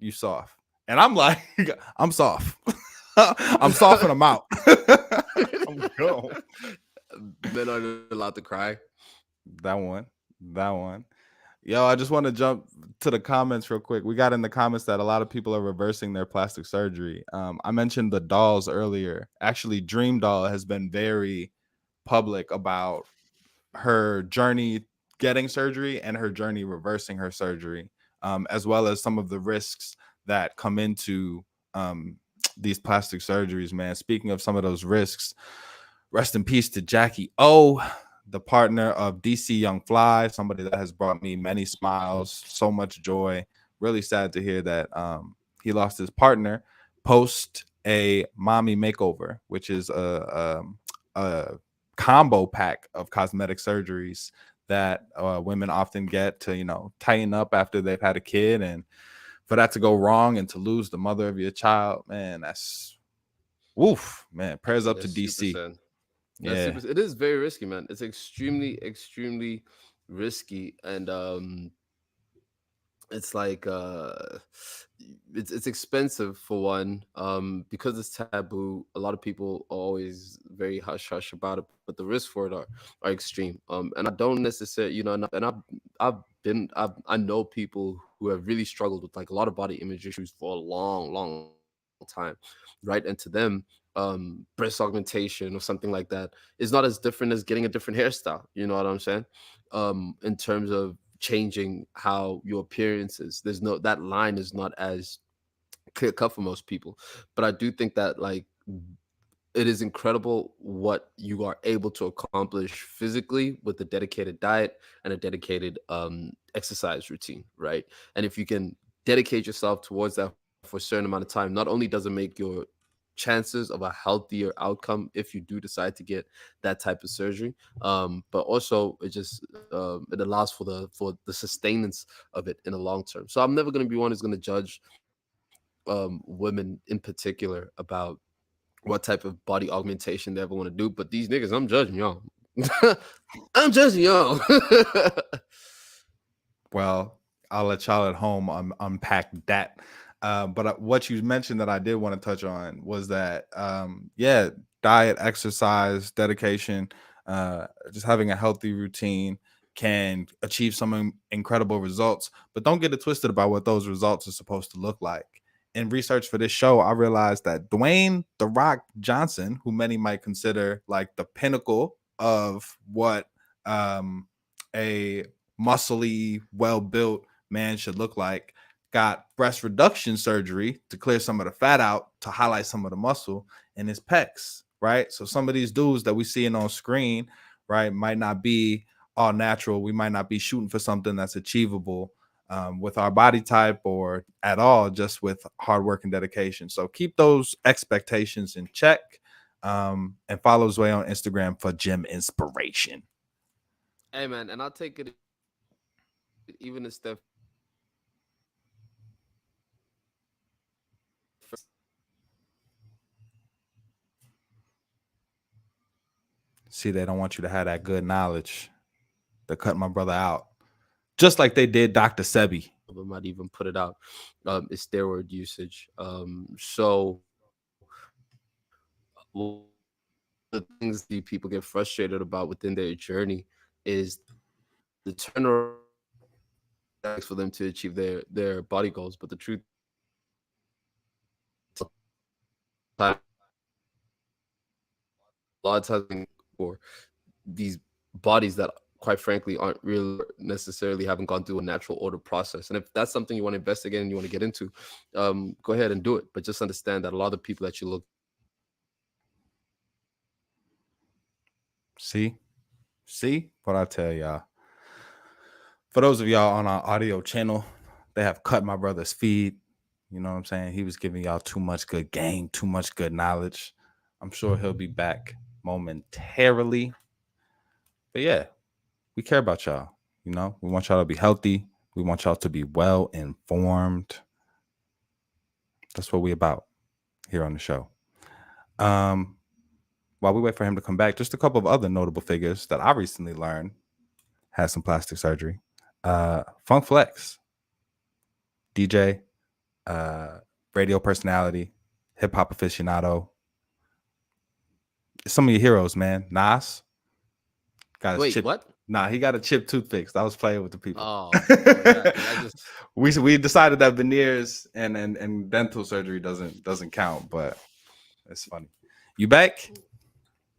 you soft. And I'm like, I'm soft. I'm soft and I'm out. I'm gone. Men aren't allowed to cry. That one. Yo, I just want to jump to the comments real quick. We got in the comments that a lot of people are reversing their plastic surgery. I mentioned the dolls earlier. Actually, Dream Doll has been very public about her journey getting surgery and her journey reversing her surgery, as well as some of the risks that come into these plastic surgeries, man. Speaking of some of those risks, rest in peace to Jackie O. the partner of DC Young Fly, somebody that has brought me many smiles, so much joy. Really sad to hear that he lost his partner post a mommy makeover, which is a combo pack of cosmetic surgeries that women often get to, tighten up after they've had a kid. And for that to go wrong and to lose the mother of your child, man, that's woof, man. Prayers up to That's super DC. sad. That's Yeah. super. It is very risky, man. It's extremely risky, and it's like it's expensive for one, because it's taboo. A lot of people are always very hush hush about it, but the risks for it are extreme. And I don't necessarily, I know people who have really struggled with like a lot of body image issues for a long time, right? And to them, breast augmentation or something like that is not as different as getting a different hairstyle. You know what I'm saying? In terms of changing how your appearance is. There's no, that line is not as clear cut for most people. But I do think that like it is incredible what you are able to accomplish physically with a dedicated diet and a dedicated exercise routine, right? And if you can dedicate yourself towards that for a certain amount of time, not only does it make your chances of a healthier outcome if you do decide to get that type of surgery, but also it just it allows for the sustenance of it in the long term. So I'm never going to be one who's going to judge women in particular about what type of body augmentation they ever want to do. But these niggas, I'm judging y'all. I'm judging y'all. Well, I'll let y'all at home unpack that. But what you mentioned that I did want to touch on was that, yeah, diet, exercise, dedication, just having a healthy routine can achieve some incredible results. But don't get it twisted about what those results are supposed to look like. In research for this show, I realized that Dwayne "The Rock" Johnson, who many might consider like the pinnacle of what a muscly, well built man should look like, got breast reduction surgery to clear some of the fat out to highlight some of the muscle in his pecs, right? So some of these dudes that we seeing on screen, right, might not be all natural. We might not be shooting for something that's achievable with our body type or at all, just with hard work and dedication. So keep those expectations in check, and follow Zway on Instagram for gym inspiration. Hey man, and I'll take it even a step further. See, they don't want you to have that good knowledge. They're cutting my brother out, just like they did Dr. Sebi. I might even put it out. Is steroid usage. So one of the things the people get frustrated about within their journey is the turnaround time it takes for them to achieve their body goals. But the truth is, a lot of times for these bodies that quite frankly aren't really necessarily haven't gone through a natural order process. And if that's something you want to investigate and you want to get into, go ahead and do it. But just understand that a lot of the people that you look at are not going through that process. See what I tell y'all. For those of y'all on our audio channel, they have cut my brother's feed. You know what I'm saying? He was giving y'all too much good game, too much good knowledge. I'm sure he'll be back momentarily. But yeah, we care about y'all. We want y'all to be healthy. We want y'all to be well informed. That's what we about here on the show. While we wait for him to come back, just a couple of other notable figures that I recently learned had some plastic surgery. Funk Flex, DJ, radio personality, hip hop aficionado. Some of your heroes, man. Nas got his Wait, chip. what? Nah, he got a chip tooth fixed. I was playing with the people. Oh, yeah, 'cause I just we decided that veneers and dental surgery doesn't count, but it's funny. You back?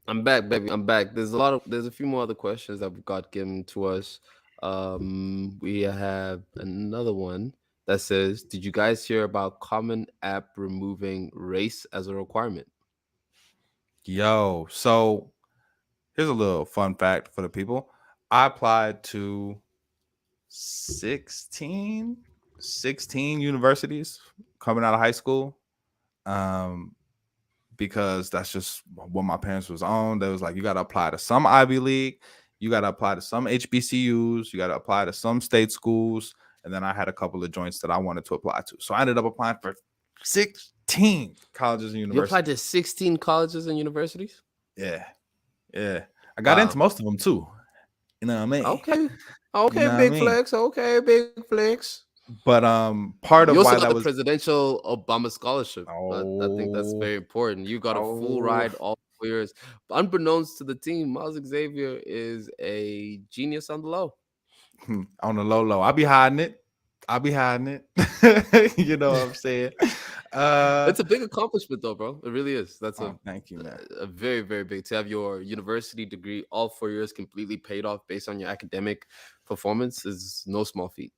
I'm back, baby. I'm back. There's a few more other questions that we got given to us. We have another one that says, "Did you guys hear about Common App removing race as a requirement?" Yo, so Here's a little fun fact for the people. I applied to 16, 16 universities coming out of high school. Um, because that's just what my parents was on. They was like, you got to apply to some Ivy League, you got to apply to some HBCUs, you got to apply to some state schools, and then I had a couple of joints that I wanted to apply to. So I ended up applying for 16 colleges and You applied universities. to 16 colleges and universities? Yeah, yeah. I got into Wow. most of them too. You know what I mean? Okay. You Okay, know what I big mean? flex. Okay, big flex. But part of You also why got that the was presidential Obama scholarship. I think that's oh very important. You got a full oh ride all 4 years. Unbeknownst to the team, Miles Xavier is a genius on the low. on the low. I'll be hiding it. I'll be hiding it. You know what I'm saying? It's a big accomplishment, though, bro. It really is. That's Oh, thank you, man. a very, very big to have your university degree all 4 years completely paid off based on your academic performance is no small feat.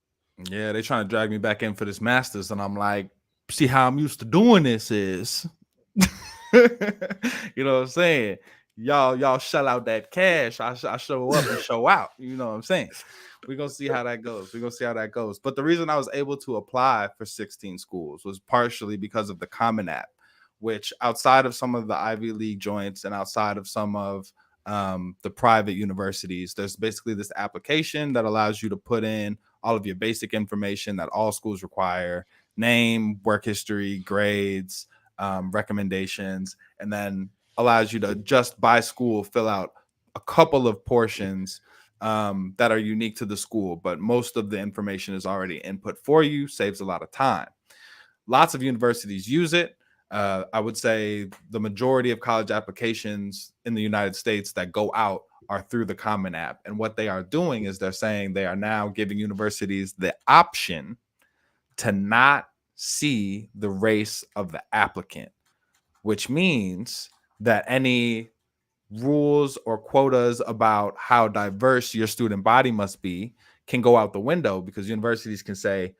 Yeah, they trying to drag me back in for this masters, and I'm like, see how I'm used to doing this is. You know what I'm saying? Y'all shell out that cash. I show up and show out. You know what I'm saying? We're gonna see how that goes. We're gonna see how that goes. But the reason I was able to apply for 16 schools was partially because of the Common App, which outside of some of the Ivy League joints and outside of some of the private universities, there's basically this application that allows you to put in all of your basic information that all schools require: name, work history, grades, recommendations, and then allows you to just by school fill out a couple of portions that are unique to the school, but most of the information is already input for you, saves a lot of time. Lots of universities use it. I would say the majority of college applications in the United States that go out are through the Common App. And what they are doing is they're saying they are now giving universities the option to not see the race of the applicant, which means that any rules or quotas about how diverse your student body must be can go out the window, because universities can say,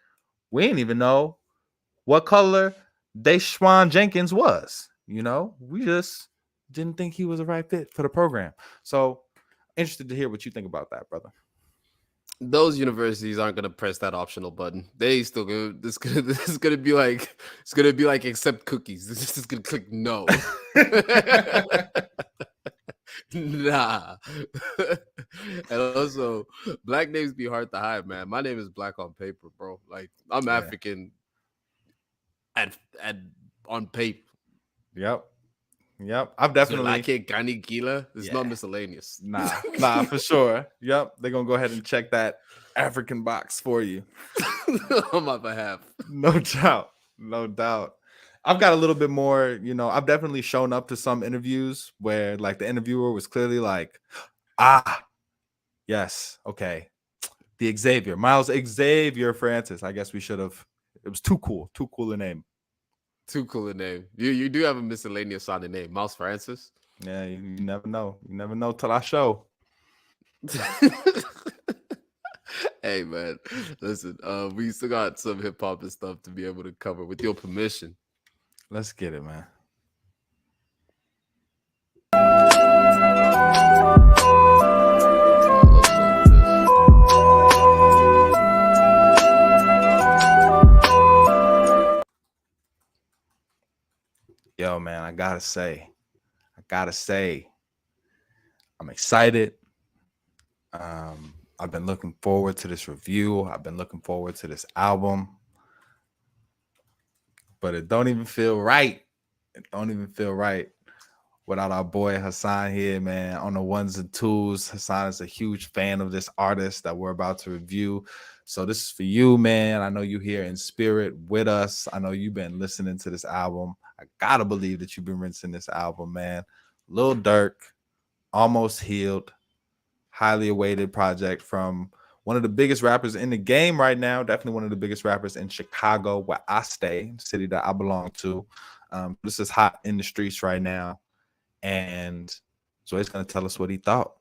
we didn't even know what color Deshaun Jenkins was. We just didn't think he was a right fit for the program. So interested to hear what you think about that, brother. Those universities aren't gonna press that optional button. They still gonna this is gonna be like accept cookies. This is gonna click no. Nah. And also, black names be hard to hide, man. My name is black on paper, bro. Like I'm Yeah. African at on paper. Yep. I've definitely Gani Gila. It's not Yeah. miscellaneous. Nah, for sure. Yep. They're gonna go ahead and check that African box for you. On my behalf. No doubt. I've got a little bit more, I've definitely shown up to some interviews where like the interviewer was clearly like, yes, okay. The Xavier, Miles Xavier Francis. I guess we should have, it was too cool a name. Too cool a name. You do have a miscellaneous sounding name, Mouse Francis. Yeah, you never know. You never know till I show. Hey man, listen, we still got some hip hop and stuff to be able to cover with your permission. Let's get it, man. Yo, man, I gotta say, I'm excited. I've been looking forward to this review. I've been looking forward to this album. But it don't even feel right. Without our boy Hassan here, man, on the ones and twos. Hassan is a huge fan of this artist that we're about to review. So this is for you, man. I know you here in spirit with us. I know you've been listening to this album. I gotta believe that you've been rinsing this album, man. Lil Durk, Almost Healed, highly awaited project from one of the biggest rappers in the game right now. Definitely one of the biggest rappers in Chicago, where I stay, the city that I belong to. This is hot in the streets right now. And so he's going to tell us what he thought.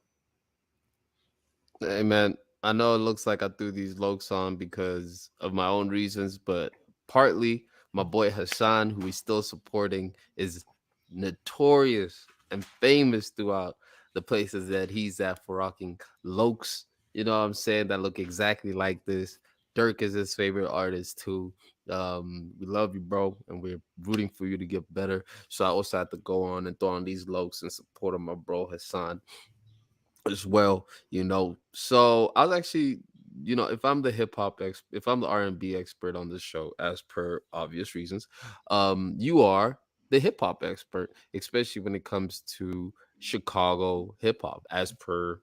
Hey man, I know it looks like I threw these lokes on because of my own reasons, but partly my boy Hassan, who he's still supporting, is notorious and famous throughout the places that he's at for rocking lokes, you know what I'm saying, that look exactly like this. Dirk is his favorite artist too. We love you, bro, and we're rooting for you to get better. So I also had to go on and throw on these lokes and support my bro Hassan as well, you know. So I was actually, you know, if I'm the if I'm the R&B expert on this show, as per obvious reasons, you are the hip hop expert, especially when it comes to Chicago hip hop, as per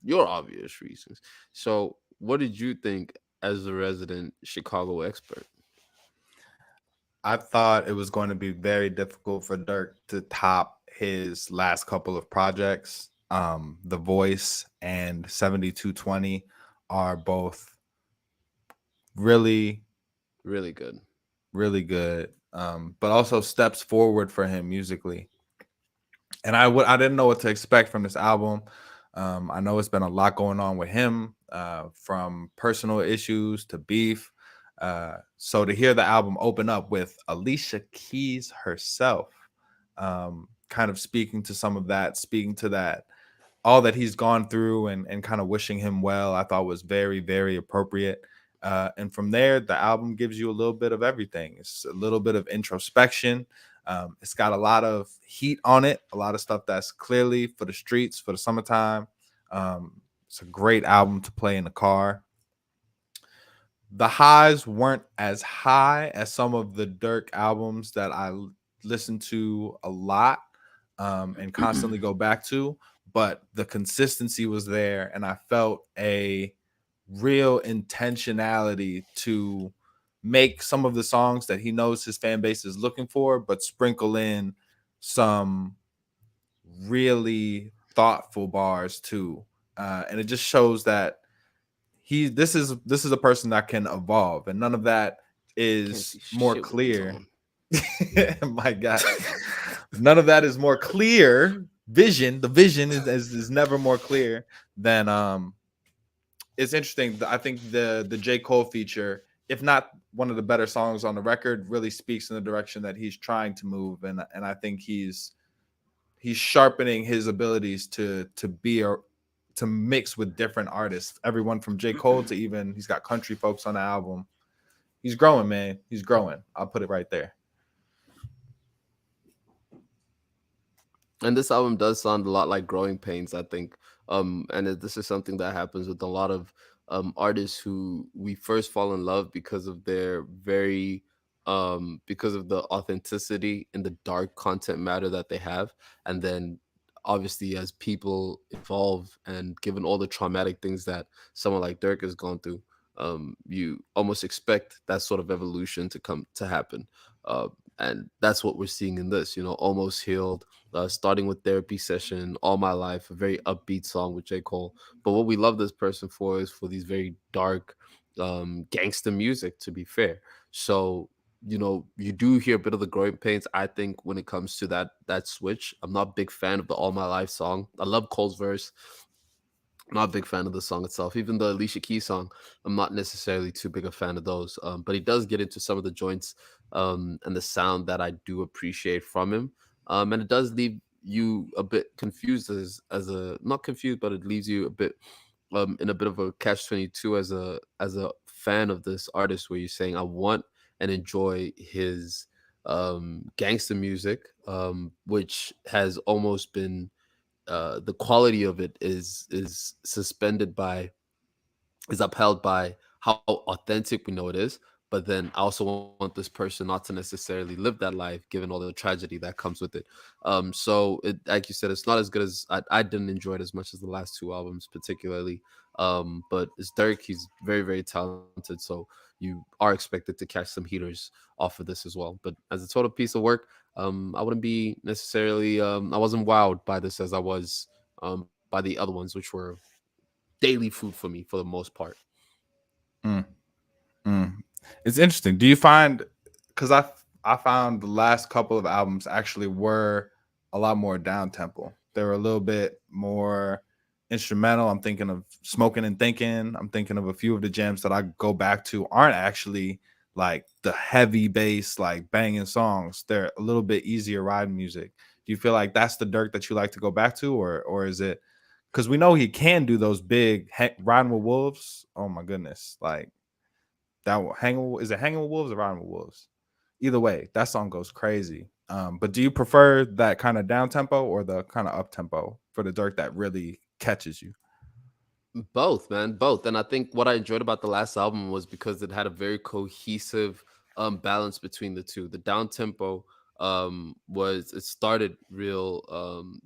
your obvious reasons. So, what did you think as a resident Chicago expert? I thought it was going to be very difficult for Dirk to top his last couple of projects. The Voice and 7220 are both really, Really good. really good, but also steps forward for him musically. And I didn't know what to expect from this album. I know it's been a lot going on with him, from personal issues to beef. So to hear the album open up with Alicia Keys herself, kind of speaking to some of that, speaking to that, all that he's gone through, and kind of wishing him well, I thought was very, very appropriate. And from there, the album gives you a little bit of everything. It's a little bit of introspection. It's got a lot of heat on it, a lot of stuff that's clearly for the streets, for the summertime. It's a great album to play in the car. The highs weren't as high as some of the Dirk albums that I listen to a lot, and constantly go back to, but the consistency was there, and I felt a real intentionality to make some of the songs that he knows his fan base is looking for, but sprinkle in some really thoughtful bars too. And it just shows that this is a person that can evolve, and none of that Can't is see more shit with these clear. on. My God, none of that is more clear. The vision is never more clear than it's interesting. I think the J. Cole feature, if not one of the better songs on the record, really speaks in the direction that he's trying to move, and I think he's sharpening his abilities to mix with different artists. Everyone from J. Cole to even he's got country folks on the album. He's growing, man. He's growing. I'll put it right there. And this album does sound a lot like Growing Pains, I think. This is something that happens with a lot of artists who we first fall in love because of their because of the authenticity and the dark content matter that they have. And then obviously as people evolve and given all the traumatic things that someone like Dirk has gone through, you almost expect that sort of evolution to happen. Uh, and that's what we're seeing in this, you know, Almost Healed, starting with Therapy Session, All My Life, a very upbeat song with J. Cole. But what we love this person for is for these very dark gangster music, to be fair. So, you know, you do hear a bit of the growing pains, I think, when it comes to that switch. I'm not a big fan of the All My Life song. I love Cole's verse. I'm not a big fan of the song itself. Even the Alicia Keys song, I'm not necessarily too big a fan of those. But he does get into some of the joints and the sound that I do appreciate from him. And it does leave you a bit confused as a not confused, but it leaves you a bit in a bit of a catch-22 as a fan of this artist, where you're saying I want and enjoy his gangster music, which has almost been the quality of it is suspended by is upheld by how authentic we know it is. But then I also want this person not to necessarily live that life, given all the tragedy that comes with it. So it, like you said, it's not as good as I didn't enjoy it as much as the last two albums, particularly. But it's Dirk; he's very, very talented. So you are expected to catch some heaters off of this as well. But as a total piece of work, I wouldn't be necessarily. I wasn't wowed by this as I was by the other ones, which were daily food for me for the most part. Mm, mm. It's interesting. Do you find, because I found the last couple of albums actually were a lot more down tempo. They were a little bit more instrumental. I'm thinking of Smoking and Thinking. I'm thinking of a few of the jams that I go back to aren't actually like the heavy bass, like banging songs. They're a little bit easier ride music. Do you feel like that's the Dirk that you like to go back to, or is it because we know he can do those big riding with wolves? Oh my goodness, like that is it hanging with wolves or riding with wolves? Either way, that song goes crazy. But do you prefer that kind of down tempo or the kind of up tempo for the Dirk that really catches you? Both, man, both. And I think what I enjoyed about the last album was because it had a very cohesive balance between the two. The down tempo was it started real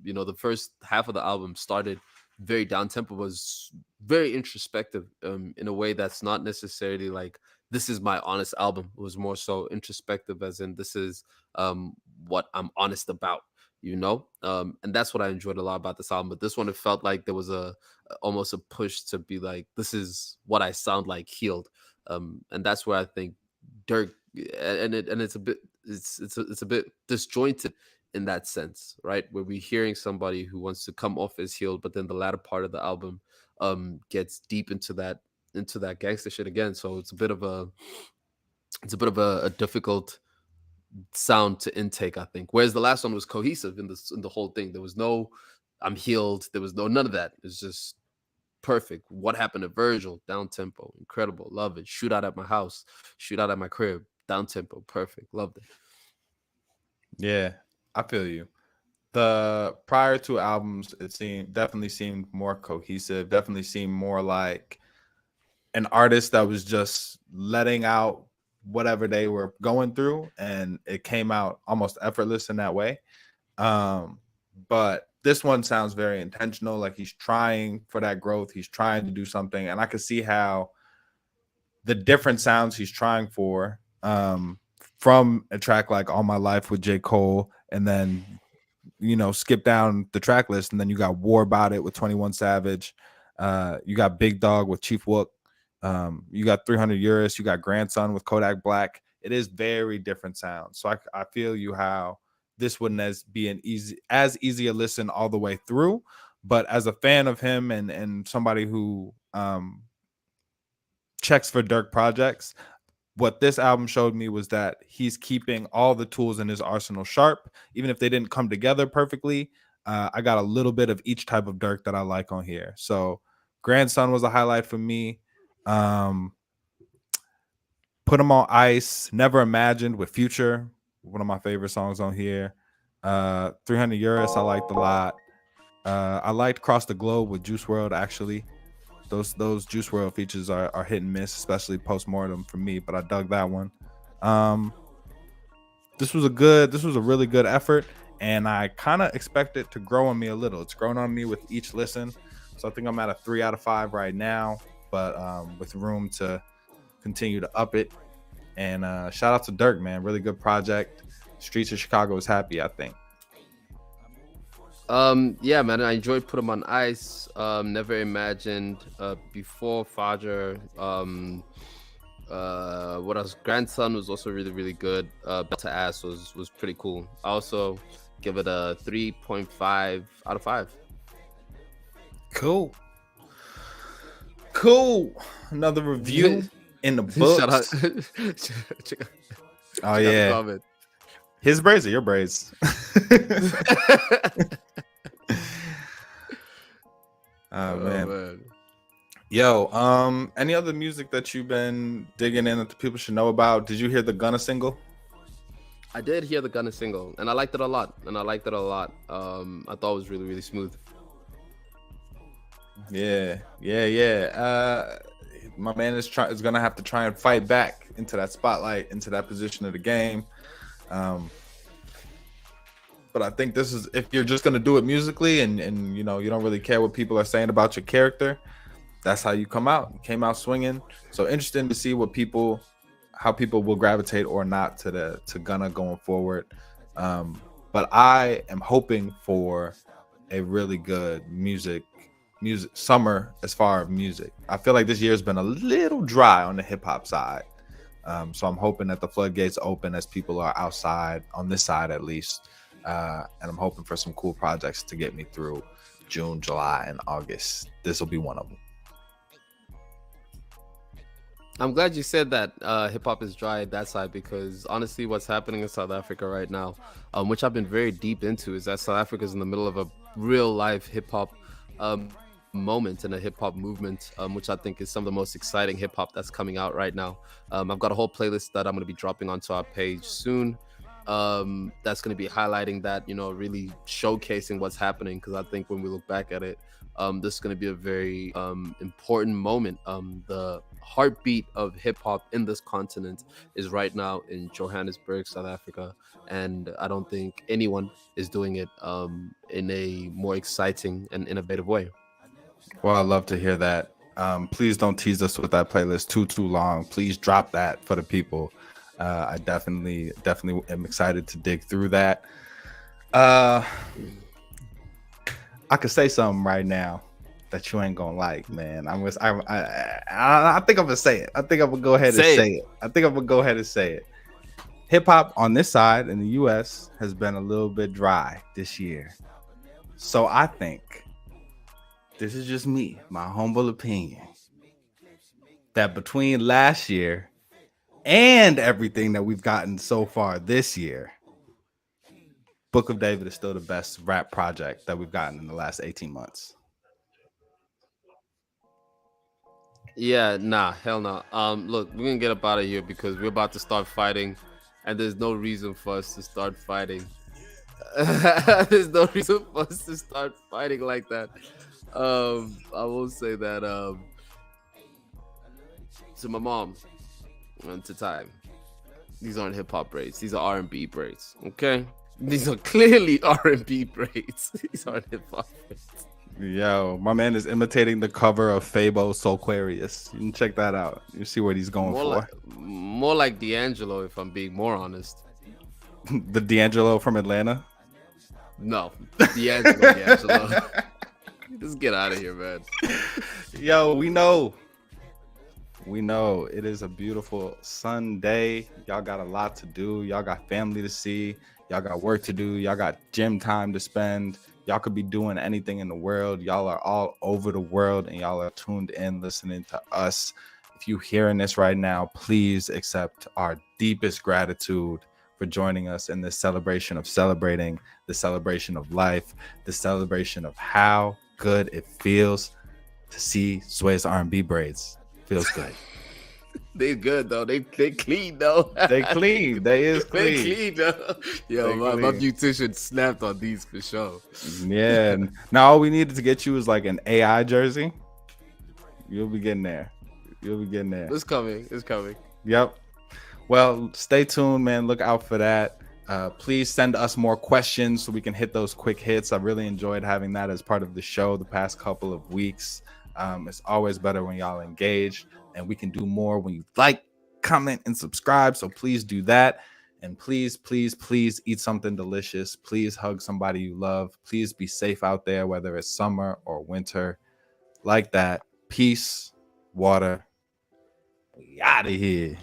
the first half of the album started very down tempo, was very introspective in a way that's not necessarily like this is my honest album. It was more so introspective as in this is what I'm honest about, and that's what I enjoyed a lot about this album. But this one, it felt like there was a almost a push to be like, this is what I sound like healed. And that's where I think Dirk and it's a bit it's a bit disjointed in that sense, right? Where we're hearing somebody who wants to come off as healed, but then the latter part of the album gets deep into that gangster shit again. So it's a bit of a difficult sound to intake, I think. Whereas the last one was cohesive in the whole thing. There was no I'm healed. There was none of that. It's just perfect. What happened to Virgil? Down tempo, incredible, love it. Shootout at my house, shootout at my crib, down tempo, perfect, loved it. Yeah, I feel you. The prior two albums, definitely seemed more cohesive. Definitely seemed more like an artist that was just letting out whatever they were going through, and it came out almost effortless in that way. But this one sounds very intentional, like he's trying for that growth, he's trying to do something, and I could see how the different sounds he's trying for, from a track like All My Life with J. Cole, and then skip down the track list, and then you got War About It with 21 Savage, you got Big Dog with Chief Wook, you got 300 Euros, you got Grandson with Kodak Black. It is very different sounds. So I feel you how this wouldn't be as easy a listen all the way through. But as a fan of him and somebody who checks for Dirk projects, what this album showed me was that he's keeping all the tools in his arsenal sharp, even if they didn't come together perfectly. I got a little bit of each type of Dirk that I like on here. So Grandson was a highlight for me. Put Him on Ice, Never Imagined with Future, one of my favorite songs on here. 300 Euros I liked a lot. I liked Cross the Globe with Juice WRLD, actually. Those Juice WRLD features are hit and miss, especially Postmortem for me, but I dug that one. This was a really good effort, and I kind of expect it to grow on me a little. It's grown on me with each listen, so I think I'm at a 3 out of 5 right now, but with room to continue to up it. And shout out to Dirk, man. Really good project. Streets of Chicago is happy, I think. Yeah, man, I enjoyed Put 'Em on Ice. Never Imagined, Before Fajar. What else? Grandson was also really, really good. Bell to Ass was pretty cool. I also give it a 3.5 out of 5. Cool. Another review in the books. Shout out. Oh yeah. His braids or your braids? Oh man. Yo, any other music that you've been digging in that the people should know about? Did you hear the Gunna single? I did hear the Gunna single, and I liked it a lot. I thought it was really, really smooth. Yeah. My man is gonna have to try and fight back into that spotlight, into that position of the game. But I think this is, if you're just gonna do it musically and you don't really care what people are saying about your character, that's how you come out. You came out swinging. So interesting to see how people will gravitate or not to Gunna going forward. But I am hoping for a really good music summer as far as music. I feel like this year's been a little dry on the hip hop side. So I'm hoping that the floodgates open as people are outside, on this side at least. And I'm hoping for some cool projects to get me through June, July, and August. This will be one of them. I'm glad you said that hip hop is dry at that side, because honestly, what's happening in South Africa right now, which I've been very deep into, is that South Africa is in the middle of a real life hip hop moment and a hip hop movement, which I think is some of the most exciting hip hop that's coming out right now. I've got a whole playlist that I'm going to be dropping onto our page soon. That's going to be highlighting that, really showcasing what's happening, because I think when we look back at it, this is going to be a very important moment. The heartbeat of hip hop in this continent is right now in Johannesburg, South Africa, and I don't think anyone is doing it in a more exciting and innovative way. Well, I love to hear that. Please don't tease us with that playlist too long. Please drop that for the people. I definitely am excited to dig through that. I could say something right now that you ain't gonna like, man. I think I'm gonna say it. I think I'm gonna go ahead and say it. I think I'm gonna go ahead and say it. Hip hop on this side in the US has been a little bit dry this year. So I think, this is just me, my humble opinion, that between last year and everything that we've gotten so far this year, Book of David is still the best rap project that we've gotten in the last 18 months. Yeah, nah, hell no. Look, we're gonna get up out of here because we're about to start fighting, and there's no reason for us to start fighting. There's no reason for us to start fighting like that. I will say that to my mom and to time, these aren't hip hop braids. These are R&B braids. Okay, these are clearly R&B braids. These aren't hip hop braids. Yo, my man is imitating the cover of Fabo Soulquarius. You can check that out. You see what he's going for. More like D'Angelo, if I'm being more honest. The D'Angelo from Atlanta? No, D'Angelo. Just get out of here, man. Yo, we know it is a beautiful Sunday. Y'all got a lot to do. Y'all got family to see. Y'all got work to do. Y'all got gym time to spend. Y'all could be doing anything in the world. Y'all are all over the world, and y'all are tuned in listening to us. If you're hearing this right now, please accept our deepest gratitude for joining us in this celebration of celebrating, the celebration of life, the celebration of how good it feels to see Sway's R&B braids. Feels good. They good though. They clean though. They clean. They is clean. They clean though. Yo, my beautician snapped on these for sure. Yeah. Now all we needed to get you is like an AI jersey. You'll be getting there. It's coming. Yep. Well, stay tuned, man. Look out for that. Please send us more questions so we can hit those quick hits. I really enjoyed having that as part of the show the past couple of weeks. It's always better when y'all engage, and we can do more when you like, comment, and subscribe. So please do that. And please eat something delicious. Please hug somebody you love. Please be safe out there, whether it's summer or winter. Like that. Peace, water. We out of here.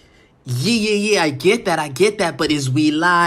Yeah, I get that, but is we live?